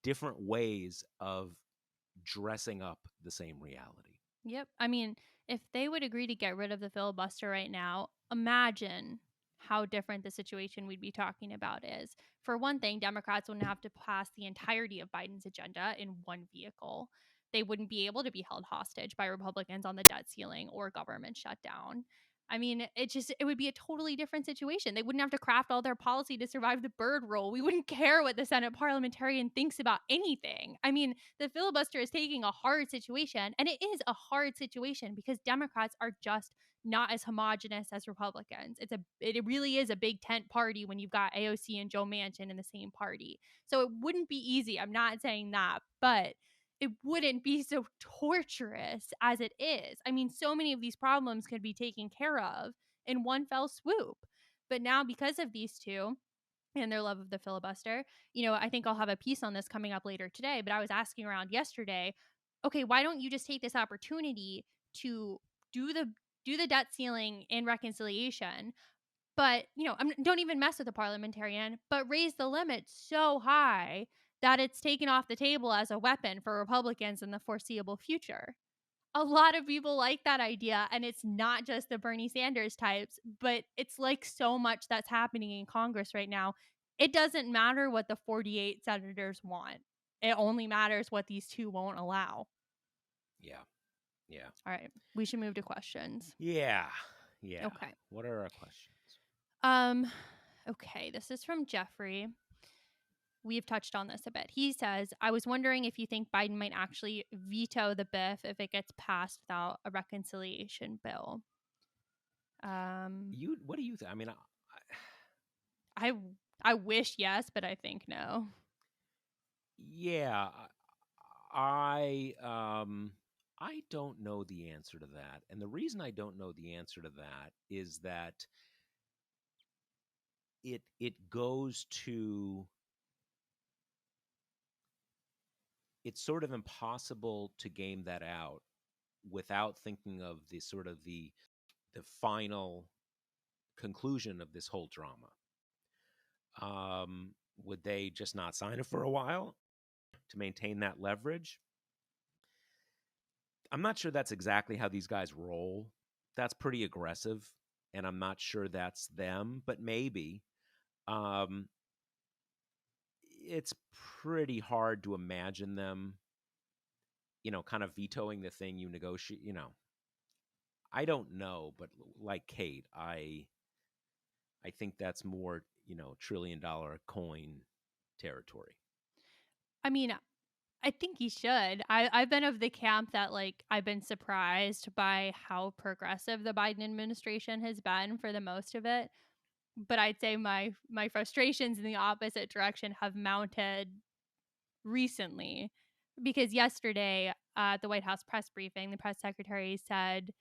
different ways of dressing up the same reality. Yep. I mean, if they would agree to get rid of the filibuster right now, imagine how different the situation we'd be talking about is. For one thing, Democrats wouldn't have to pass the entirety of Biden's agenda in one vehicle. They wouldn't be able to be held hostage by Republicans on the debt ceiling or government shutdown. I mean, it would be a totally different situation. They wouldn't have to craft all their policy to survive the bird rule. We wouldn't care what the Senate parliamentarian thinks about anything. I mean, the filibuster is taking a hard situation, and it is a hard situation because Democrats are just not as homogenous as Republicans. It really is a big tent party when you've got AOC and Joe Manchin in the same party. So it wouldn't be easy. I'm not saying that, but it wouldn't be so torturous as it is. I mean, so many of these problems could be taken care of in one fell swoop. But now, because of these two and their love of the filibuster, I think I'll have a piece on this coming up later today. But I was asking around yesterday, okay, why don't you just take this opportunity to do the debt ceiling in reconciliation? But, don't even mess with the parliamentarian, but raise the limit so high that it's taken off the table as a weapon for Republicans in the foreseeable future. A lot of people like that idea, and it's not just the Bernie Sanders types, but it's like so much that's happening in Congress right now. It doesn't matter what the 48 senators want. It only matters what these two won't allow. Yeah. Yeah. All right, we should move to questions. Yeah. Yeah. Okay. What are our questions? Okay, this is from Jeffrey. We've touched on this a bit. He says, I was wondering if you think Biden might actually veto the biff if it gets passed without a reconciliation bill. What do you think? I mean, I wish yes, but I think no. yeah, I don't know the answer to that. And the reason I don't know the answer to that is that it goes to it's sort of impossible to game that out without thinking of the sort of the final conclusion of this whole drama. Would they just not sign it for a while to maintain that leverage? I'm not sure that's exactly how these guys roll. That's pretty aggressive, and I'm not sure that's them, but maybe. It's pretty hard to imagine them, kind of vetoing the thing you negotiate, I don't know, but like Kate, I think that's more, $1 trillion coin territory. I mean, I think he should. I've been of the camp that, like, I've been surprised by how progressive the Biden administration has been for the most of it. But I'd say my frustrations in the opposite direction have mounted recently, because yesterday at the White House press briefing, the press secretary said,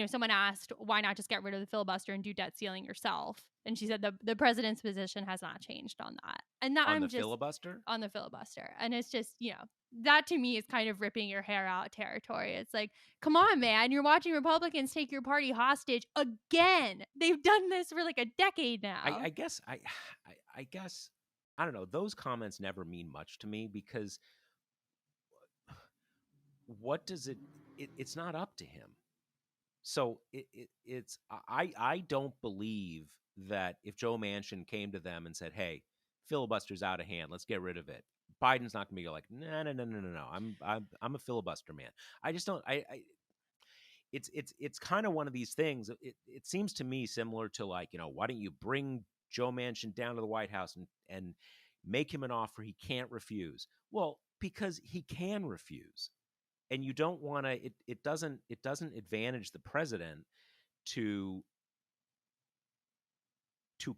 someone asked, why not just get rid of the filibuster and do debt ceiling yourself? And she said the president's position has not changed on that. And that On the filibuster? On the filibuster. And it's just, that to me is kind of ripping your hair out territory. It's like, come on, man, you're watching Republicans take your party hostage again. They've done this for like a decade now. I guess I guess I don't know. Those comments never mean much to me because what does it's not up to him. So it's I don't believe that if Joe Manchin came to them and said, "Hey, filibuster's out of hand, let's get rid of it," Biden's not going to be like, "No. I'm a filibuster man." I just don't. It's kind of one of these things. It seems to me similar to, like, why don't you bring Joe Manchin down to the White House and make him an offer he can't refuse? Well, because he can refuse. And you don't want to it doesn't advantage the president to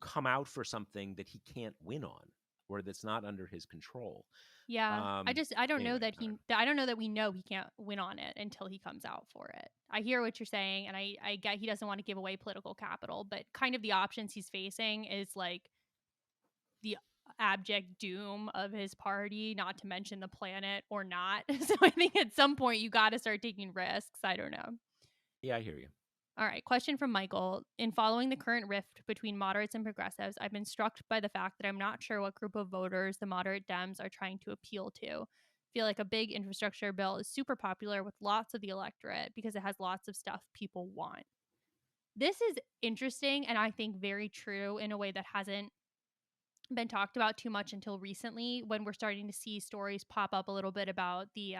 come out for something that he can't win on. or that's not under his control. Yeah. I don't know Anyway, that I don't know that we know he can't win on it until he comes out for it. I hear what you're saying, and I get he doesn't want to give away political capital, but kind of the options he's facing is like the abject doom of his party, not to mention the planet or not. So I think at some point you got to start taking risks. I don't know. yeah, I hear you. All right, question from Michael. In following the current rift between moderates and progressives, I've been struck by the fact that I'm not sure what group of voters the moderate Dems are trying to appeal to. I feel like a big infrastructure bill is super popular with lots of the electorate because it has lots of stuff people want. This is interesting and I think very true in a way that hasn't been talked about too much until recently, when we're starting to see stories pop up a little bit about the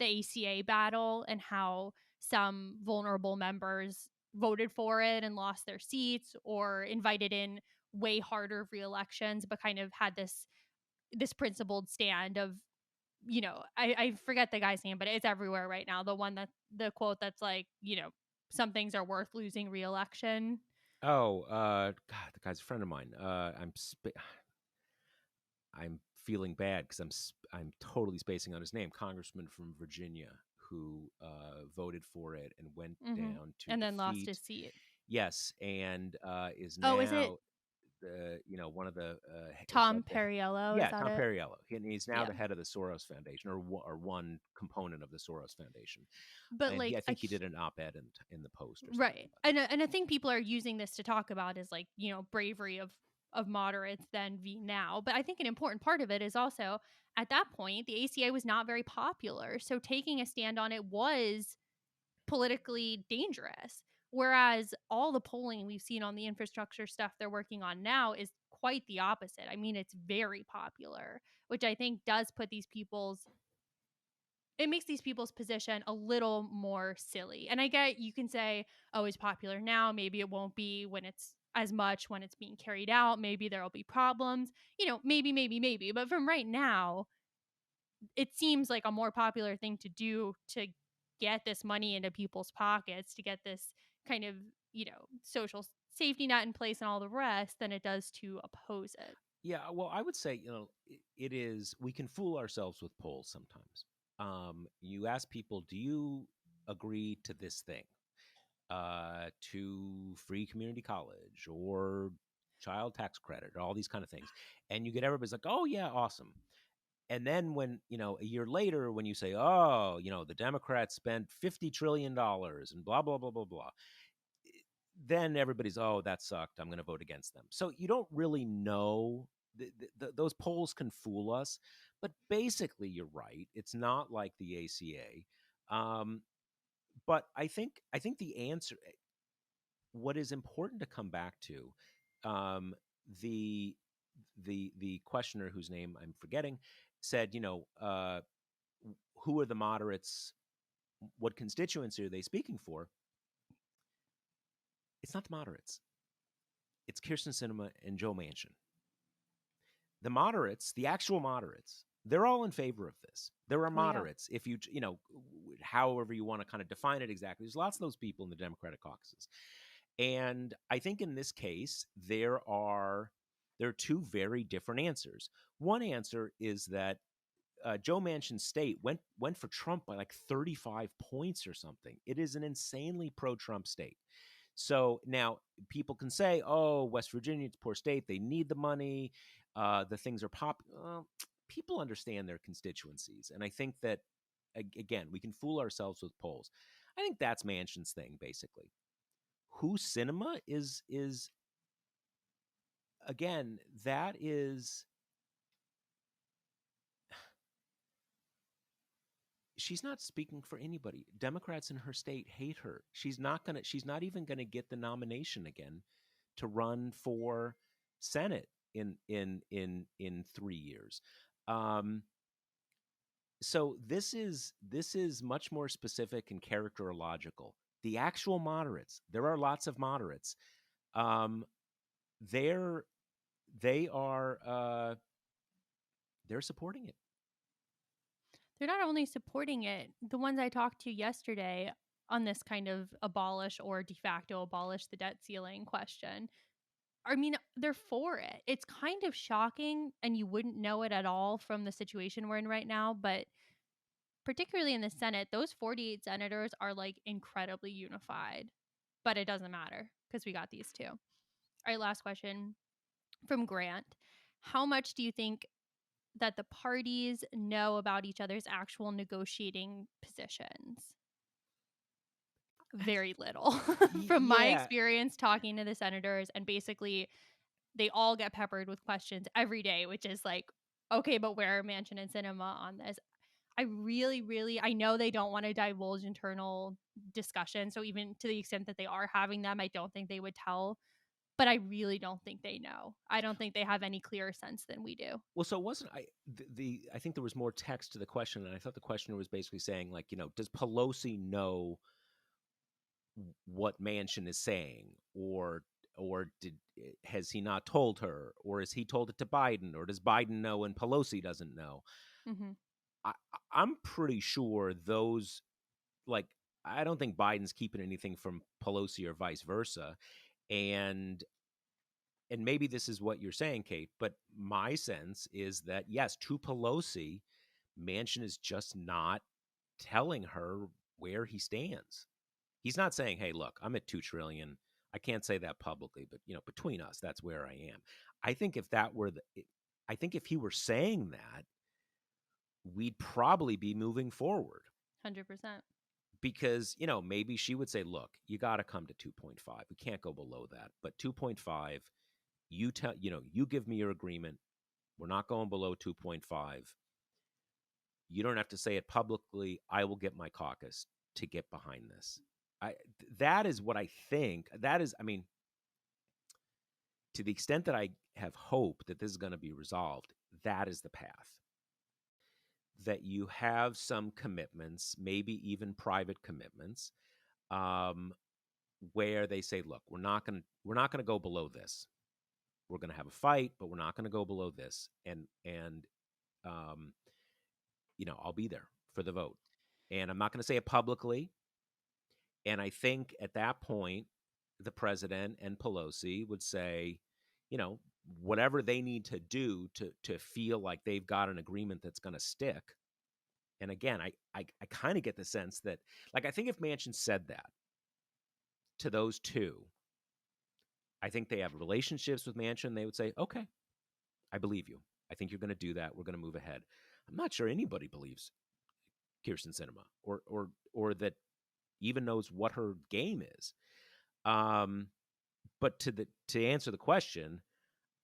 ACA battle and how some vulnerable members voted for it and lost their seats, or invited in way harder re-elections but kind of had this principled stand of, I forget the guy's name, but it's everywhere right now, the one that the quote that's like, some things are worth losing re-election. Oh, God, the guy's a friend of mine. I'm feeling bad because I'm totally spacing on his name. Congressman from Virginia who voted for it and went down to And then lost defeat. his seat. Yes, and is Oh, is it now the one of the is Tom like the Perriello? Is yeah, that Tom it? Perriello. And he's now Yeah. the head of the Soros Foundation, or one component of the Soros Foundation. But And like I think he did an op-ed in the Post or something right. about it. And I think people are using this to talk about is like, bravery of moderates then v now. But I think an important part of it is also, at that point the ACA was not very popular. So taking a stand on it was politically dangerous. Whereas all the polling we've seen on the infrastructure stuff they're working on now is quite the opposite. I mean, it's very popular, which I think does put these people's it makes these people's position a little more silly. And I get you can say, oh, it's popular now. Maybe it won't be when it's as much when it's being carried out. Maybe there'll be problems. Maybe. But from right now, it seems like a more popular thing to do to get this money into people's pockets, to get this kind of, social safety net in place and all the rest than it does to oppose it. Yeah, well, I would say, it is, we can fool ourselves with polls sometimes. You ask people, do you agree to this thing? To free community college or child tax credit or all these kind of things. And you get everybody's like, oh, yeah, awesome. And then when, a year later, when you say, oh, the Democrats spent $50 trillion and blah, blah, blah, blah, blah, then everybody's, oh, that sucked. I'm going to vote against them. So you don't really know. Those polls can fool us. But basically, you're right. It's not like the ACA. But I think the answer, what is important to come back to, the the questioner whose name I'm forgetting said, who are the moderates? What constituency are they speaking for? It's not the moderates. It's Kirsten Sinema and Joe Manchin. The moderates, the actual moderates, they're all in favor of this. There are Oh, yeah. moderates, if however you want to kind of define it exactly. There's lots of those people in the Democratic caucuses. And I think in this case, there are two very different answers. One answer is that Joe Manchin's state went for Trump by like 35 points or something. It is an insanely pro-Trump state. So now people can say, "Oh, West Virginia, it's a poor state. They need the money. The things are people understand their constituencies, and I think that again, we can fool ourselves with polls. I think that's Manchin's thing, basically. Who Cinema is again, that is, she's not speaking for anybody. Democrats in her state hate her. She's not even gonna get the nomination again to run for Senate in 3 years. Um, so this is much more specific and characterological. The actual moderates, there are lots of moderates. Um, they're they are they're supporting it. They're not only supporting it, the ones I talked to yesterday on this kind of abolish or de facto abolish the debt ceiling question, I mean, they're for it. It's kind of shocking, and you wouldn't know it at all from the situation we're in right now, but particularly in the Senate, those 48 senators are like incredibly unified, but it doesn't matter because we got these two. All right, last question from Grant. How much do you think that the parties know about each other's actual negotiating positions? Very little. From my Yeah. experience talking to the senators, and basically they all get peppered with questions every day, which is like, okay, but where are Manchin and Sinema on this? I really, I know they don't want to divulge internal discussion. So even to the extent that they are having them, I don't think they would tell. But I really don't think they know. I don't think they have any clearer sense than we do. Well, so wasn't I think there was more text to the question, and I thought the questioner was basically saying, like, does Pelosi know what Manchin is saying, or has he not told her, or has he told it to Biden, or does Biden know and Pelosi doesn't know? Mm-hmm. I, I'm pretty sure those, like, I don't think Biden's keeping anything from Pelosi or vice versa, and maybe this is what you're saying, Kate, but my sense is that yes, to Pelosi, Manchin is just not telling her where he stands. He's not saying, "Hey, look, I'm at 2 trillion. I can't say that publicly, but between us, that's where I am." I think if that were I think if he were saying that, we'd probably be moving forward 100%. because, maybe she would say, "Look, you got to come to 2.5. We can't go below that. But 2.5, you give me your agreement. We're not going below 2.5. You don't have to say it publicly. I will get my caucus to get behind this." That is what I think. That is, I mean, to the extent that I have hope that this is going to be resolved, that is the path. That you have some commitments, maybe even private commitments, where they say, "Look, we're not going to go below this. We're going to have a fight, but we're not going to go below this." And um, I'll be there for the vote, and I'm not going to say it publicly. And I think at that point, the president and Pelosi would say, whatever they need to do to feel like they've got an agreement that's going to stick. And again, I kind of get the sense that, like, I think if Manchin said that to those two, I think they have relationships with Manchin. They would say, "Okay, I believe you. I think you're going to do that. We're going to move ahead." I'm not sure anybody believes Kirsten Sinema or that even knows what her game is. But to answer the question,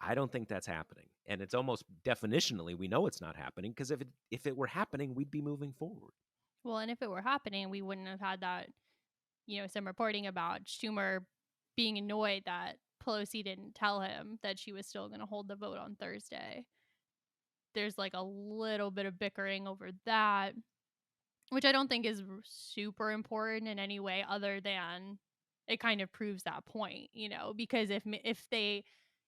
I don't think that's happening, and it's almost definitionally we know it's not happening because if it were happening, we'd be moving forward. Well, and if it were happening, we wouldn't have had that, some reporting about Schumer being annoyed that Pelosi didn't tell him that she was still going to hold the vote on Thursday. There's like a little bit of bickering over that, which I don't think is super important in any way other than it kind of proves that point, because if they,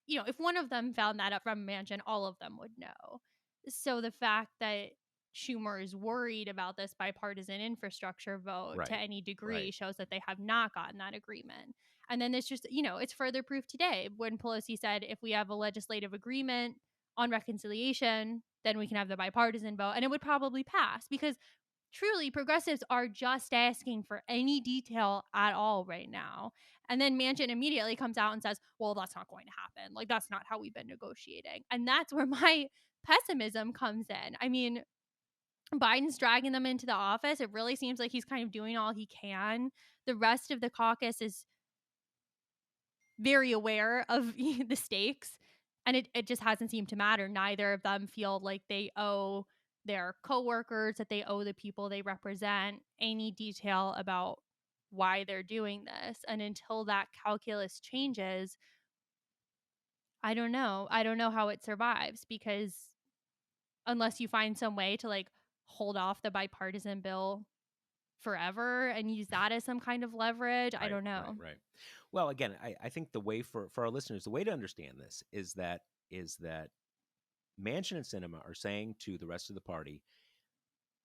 if one of them found that up from Manchin, all of them would know. So the fact that Schumer is worried about this bipartisan infrastructure vote to Right. any degree Right. shows that they have not gotten that agreement. And then it's just, it's further proof today when Pelosi said, if we have a legislative agreement on reconciliation, then we can have the bipartisan vote and it would probably pass because truly progressives are just asking for any detail at all right now. And then Manchin immediately comes out and says, well, that's not going to happen. Like, that's not how we've been negotiating. And that's where my pessimism comes in. I mean, Biden's dragging them into the office. It really seems like he's kind of doing all he can. The rest of the caucus is very aware of the stakes, and it just hasn't seemed to matter. Neither of them feel like they owe their coworkers, that they owe the people they represent any detail about why they're doing this. And until that calculus changes, I don't know. I don't know how it survives, because unless you find some way to like hold off the bipartisan bill forever and use that as some kind of leverage, I Right. don't Right. know. Right. Well, again, I think the way for our listeners, the way to understand this is that Manchin and Sinema are saying to the rest of the party,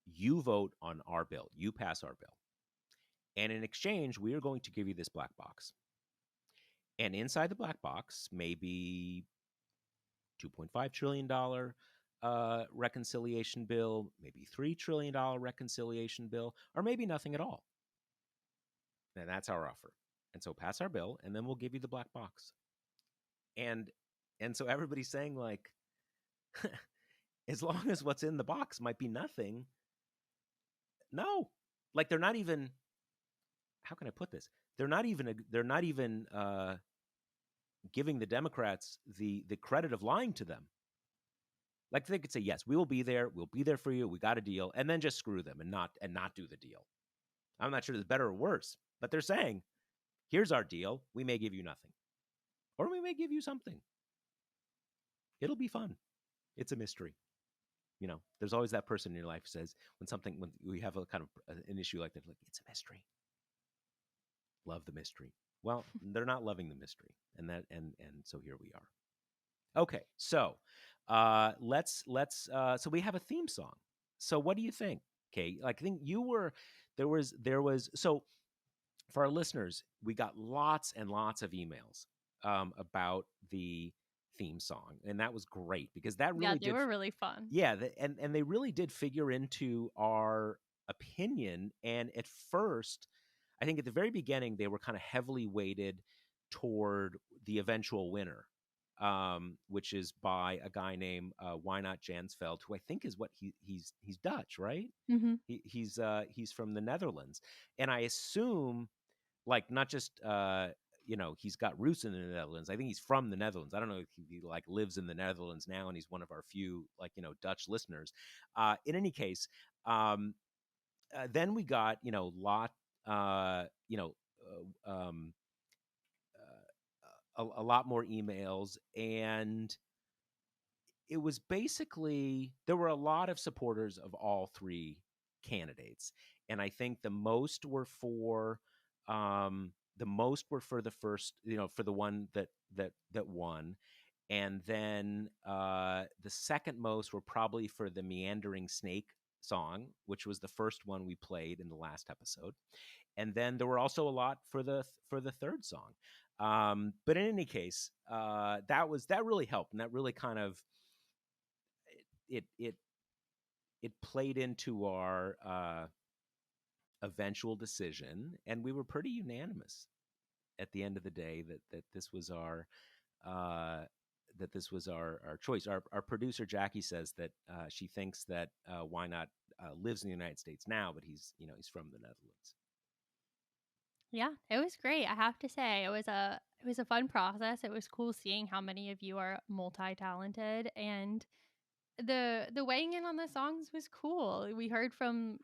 "You vote on our bill, you pass our bill, and in exchange, we are going to give you this black box. And inside the black box, maybe $2.5 trillion reconciliation bill, maybe $3 trillion reconciliation bill, or maybe nothing at all. And that's our offer. And so pass our bill, and then we'll give you the black box. And so everybody's saying, like, as long as what's in the box might be nothing, no. Like, they're not even, how can I put this? They're not even giving the Democrats the credit of lying to them. Like, they could say, yes, we will be there. We'll be there for you. We got a deal, and then just screw them and not do the deal. I'm not sure it's better or worse, but they're saying, here's our deal. We may give you nothing, or we may give you something. It'll be fun. It's a mystery. There's always that person in your life who says, when we have a kind of an issue like that, like, it's a mystery. Love the mystery. Well, they're not loving the mystery, and so here we are. Okay, so let's so we have a theme song. So what do you think, Kate? Like, I think there was so for our listeners, we got lots and lots of emails about the theme song, and that was great because that really they were really fun. Yeah, and they really did figure into our opinion. And at first, I think at the very beginning, they were kind of heavily weighted toward the eventual winner, which is by a guy named Why Not Jansveld, who I think is he's Dutch, right? Mm-hmm. He's from the Netherlands, and I assume, like, not just he's got roots in the Netherlands. I think he's from the Netherlands. I don't know if he like lives in the Netherlands now, and he's one of our few, like, Dutch listeners. In any case, then we got lot a lot more emails, and it was basically, there were a lot of supporters of all three candidates, and I think the most were for the first, for the one that won, and then the second most were probably for the Meandering Snake song, which was the first one we played in the last episode, and then there were also a lot for the third song. But in any case, that really helped, and that really kind of it played into our eventual decision, and we were pretty unanimous at the end of the day that this was our choice. Our producer Jackie says that she thinks that Why Not lives in the United States now, but he's from the Netherlands. Yeah, it was great. I have to say, it was a fun process. It was cool seeing how many of you are multi-talented, and the weighing in on the songs was cool. We heard from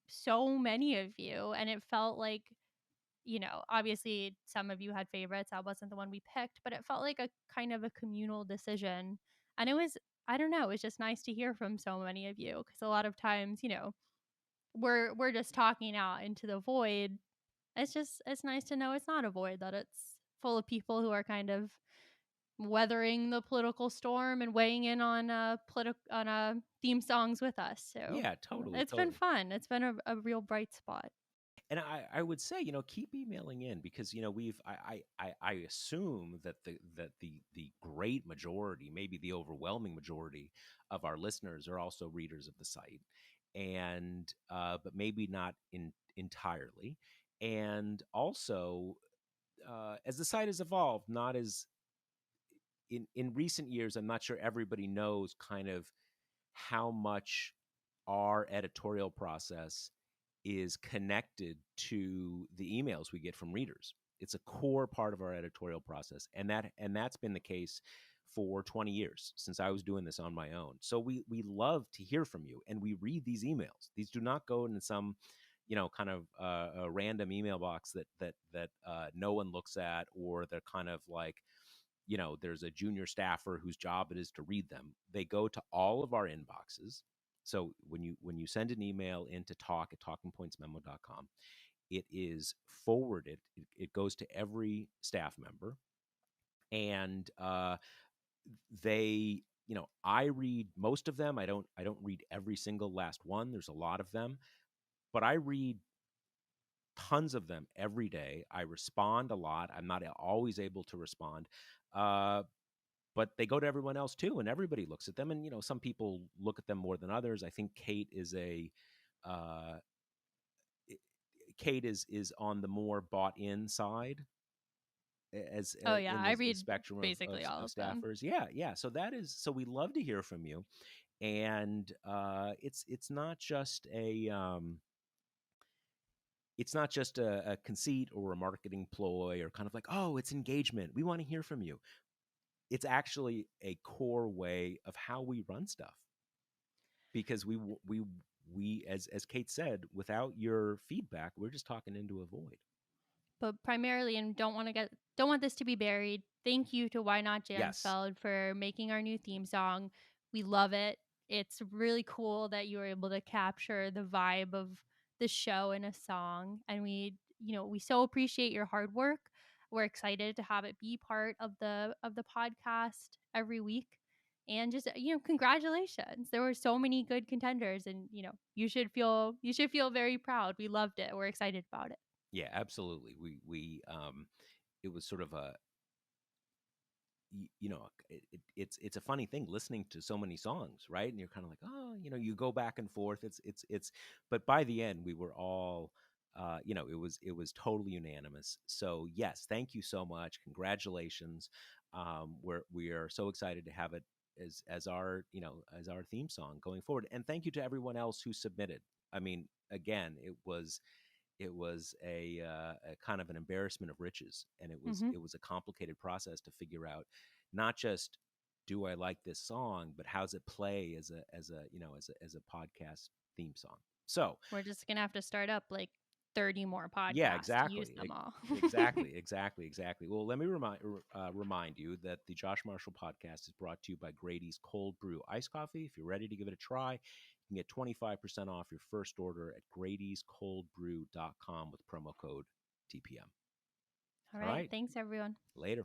so many of you, and it felt like, obviously some of you had favorites. That wasn't the one we picked, but it felt like a kind of a communal decision. And it was, I don't know, it was just nice to hear from so many of you, because a lot of times, we're just talking out into the void. It's nice to know it's not a void, that it's full of people who are kind of weathering the political storm and weighing in on theme songs with us. So Yeah, totally, it's been totally. fun. It's been a real bright spot. And I would say, keep emailing in, because I assume that the great majority, maybe the overwhelming majority of our listeners are also readers of the site, and but maybe not entirely. And also, as the site has evolved, not as in recent years, I'm not sure everybody knows kind of how much our editorial process is connected to the emails we get from readers. It's a core part of our editorial process, and that's been the case for 20 years, since I was doing this on my own. So we love to hear from you, and we read these emails. These do not go into some kind of a random email box that no one looks at, or they're kind of like, there's a junior staffer whose job it is to read them. They go to all of our inboxes. So when you send an email into talk@talkingpointsmemo.com, it is forwarded. It goes to every staff member, and they, I read most of them. I don't read every single last one. There's a lot of them, but I read tons of them every day. I respond a lot. I'm not always able to respond. Uh, but they go to everyone else too, and everybody looks at them. And some people look at them more than others. I think uh, Kate is on the more bought in side, as Oh yeah, in I the read spectrum basically all of of them. staffers. Yeah, yeah. So that is so we love to hear from you, and it's not just a conceit or a marketing ploy or kind of like, oh, it's engagement. We want to hear from you. It's actually a core way of how we run stuff, because we as Kate said, without your feedback, we're just talking into a void. But primarily, and don't want this to be buried. Thank you to Why Not Yes. Jansfeld for making our new theme song. We love it. It's really cool that you were able to capture the vibe of the show in a song, and we so appreciate your hard work. We're excited to have it be part of the podcast every week. And just congratulations. There were so many good contenders, and you should feel very proud. We loved it. We're excited about it. Yeah, absolutely. We it was sort of a it's a funny thing listening to so many songs, right? And you're kind of like, oh, you go back and forth. It's but by the end we were all it was totally unanimous. So yes, thank you so much. Congratulations. We are so excited to have it as our as our theme song going forward. And thank you to everyone else who submitted. I mean, again, it was a kind of an embarrassment of riches, and it was Hmm. it was a complicated process to figure out, not just do I like this song, but how's it play as a podcast theme song. So We're just gonna have to start up like 30 more yeah, podcasts to use exactly. them all. Exactly. Well, let me remind you that the Josh Marshall podcast is brought to you by Grady's Cold Brew Iced Coffee. If you're ready to give it a try, you can get 25% off your first order at Grady'sColdBrew.com with promo code TPM. All All right. right, Thanks, everyone. later.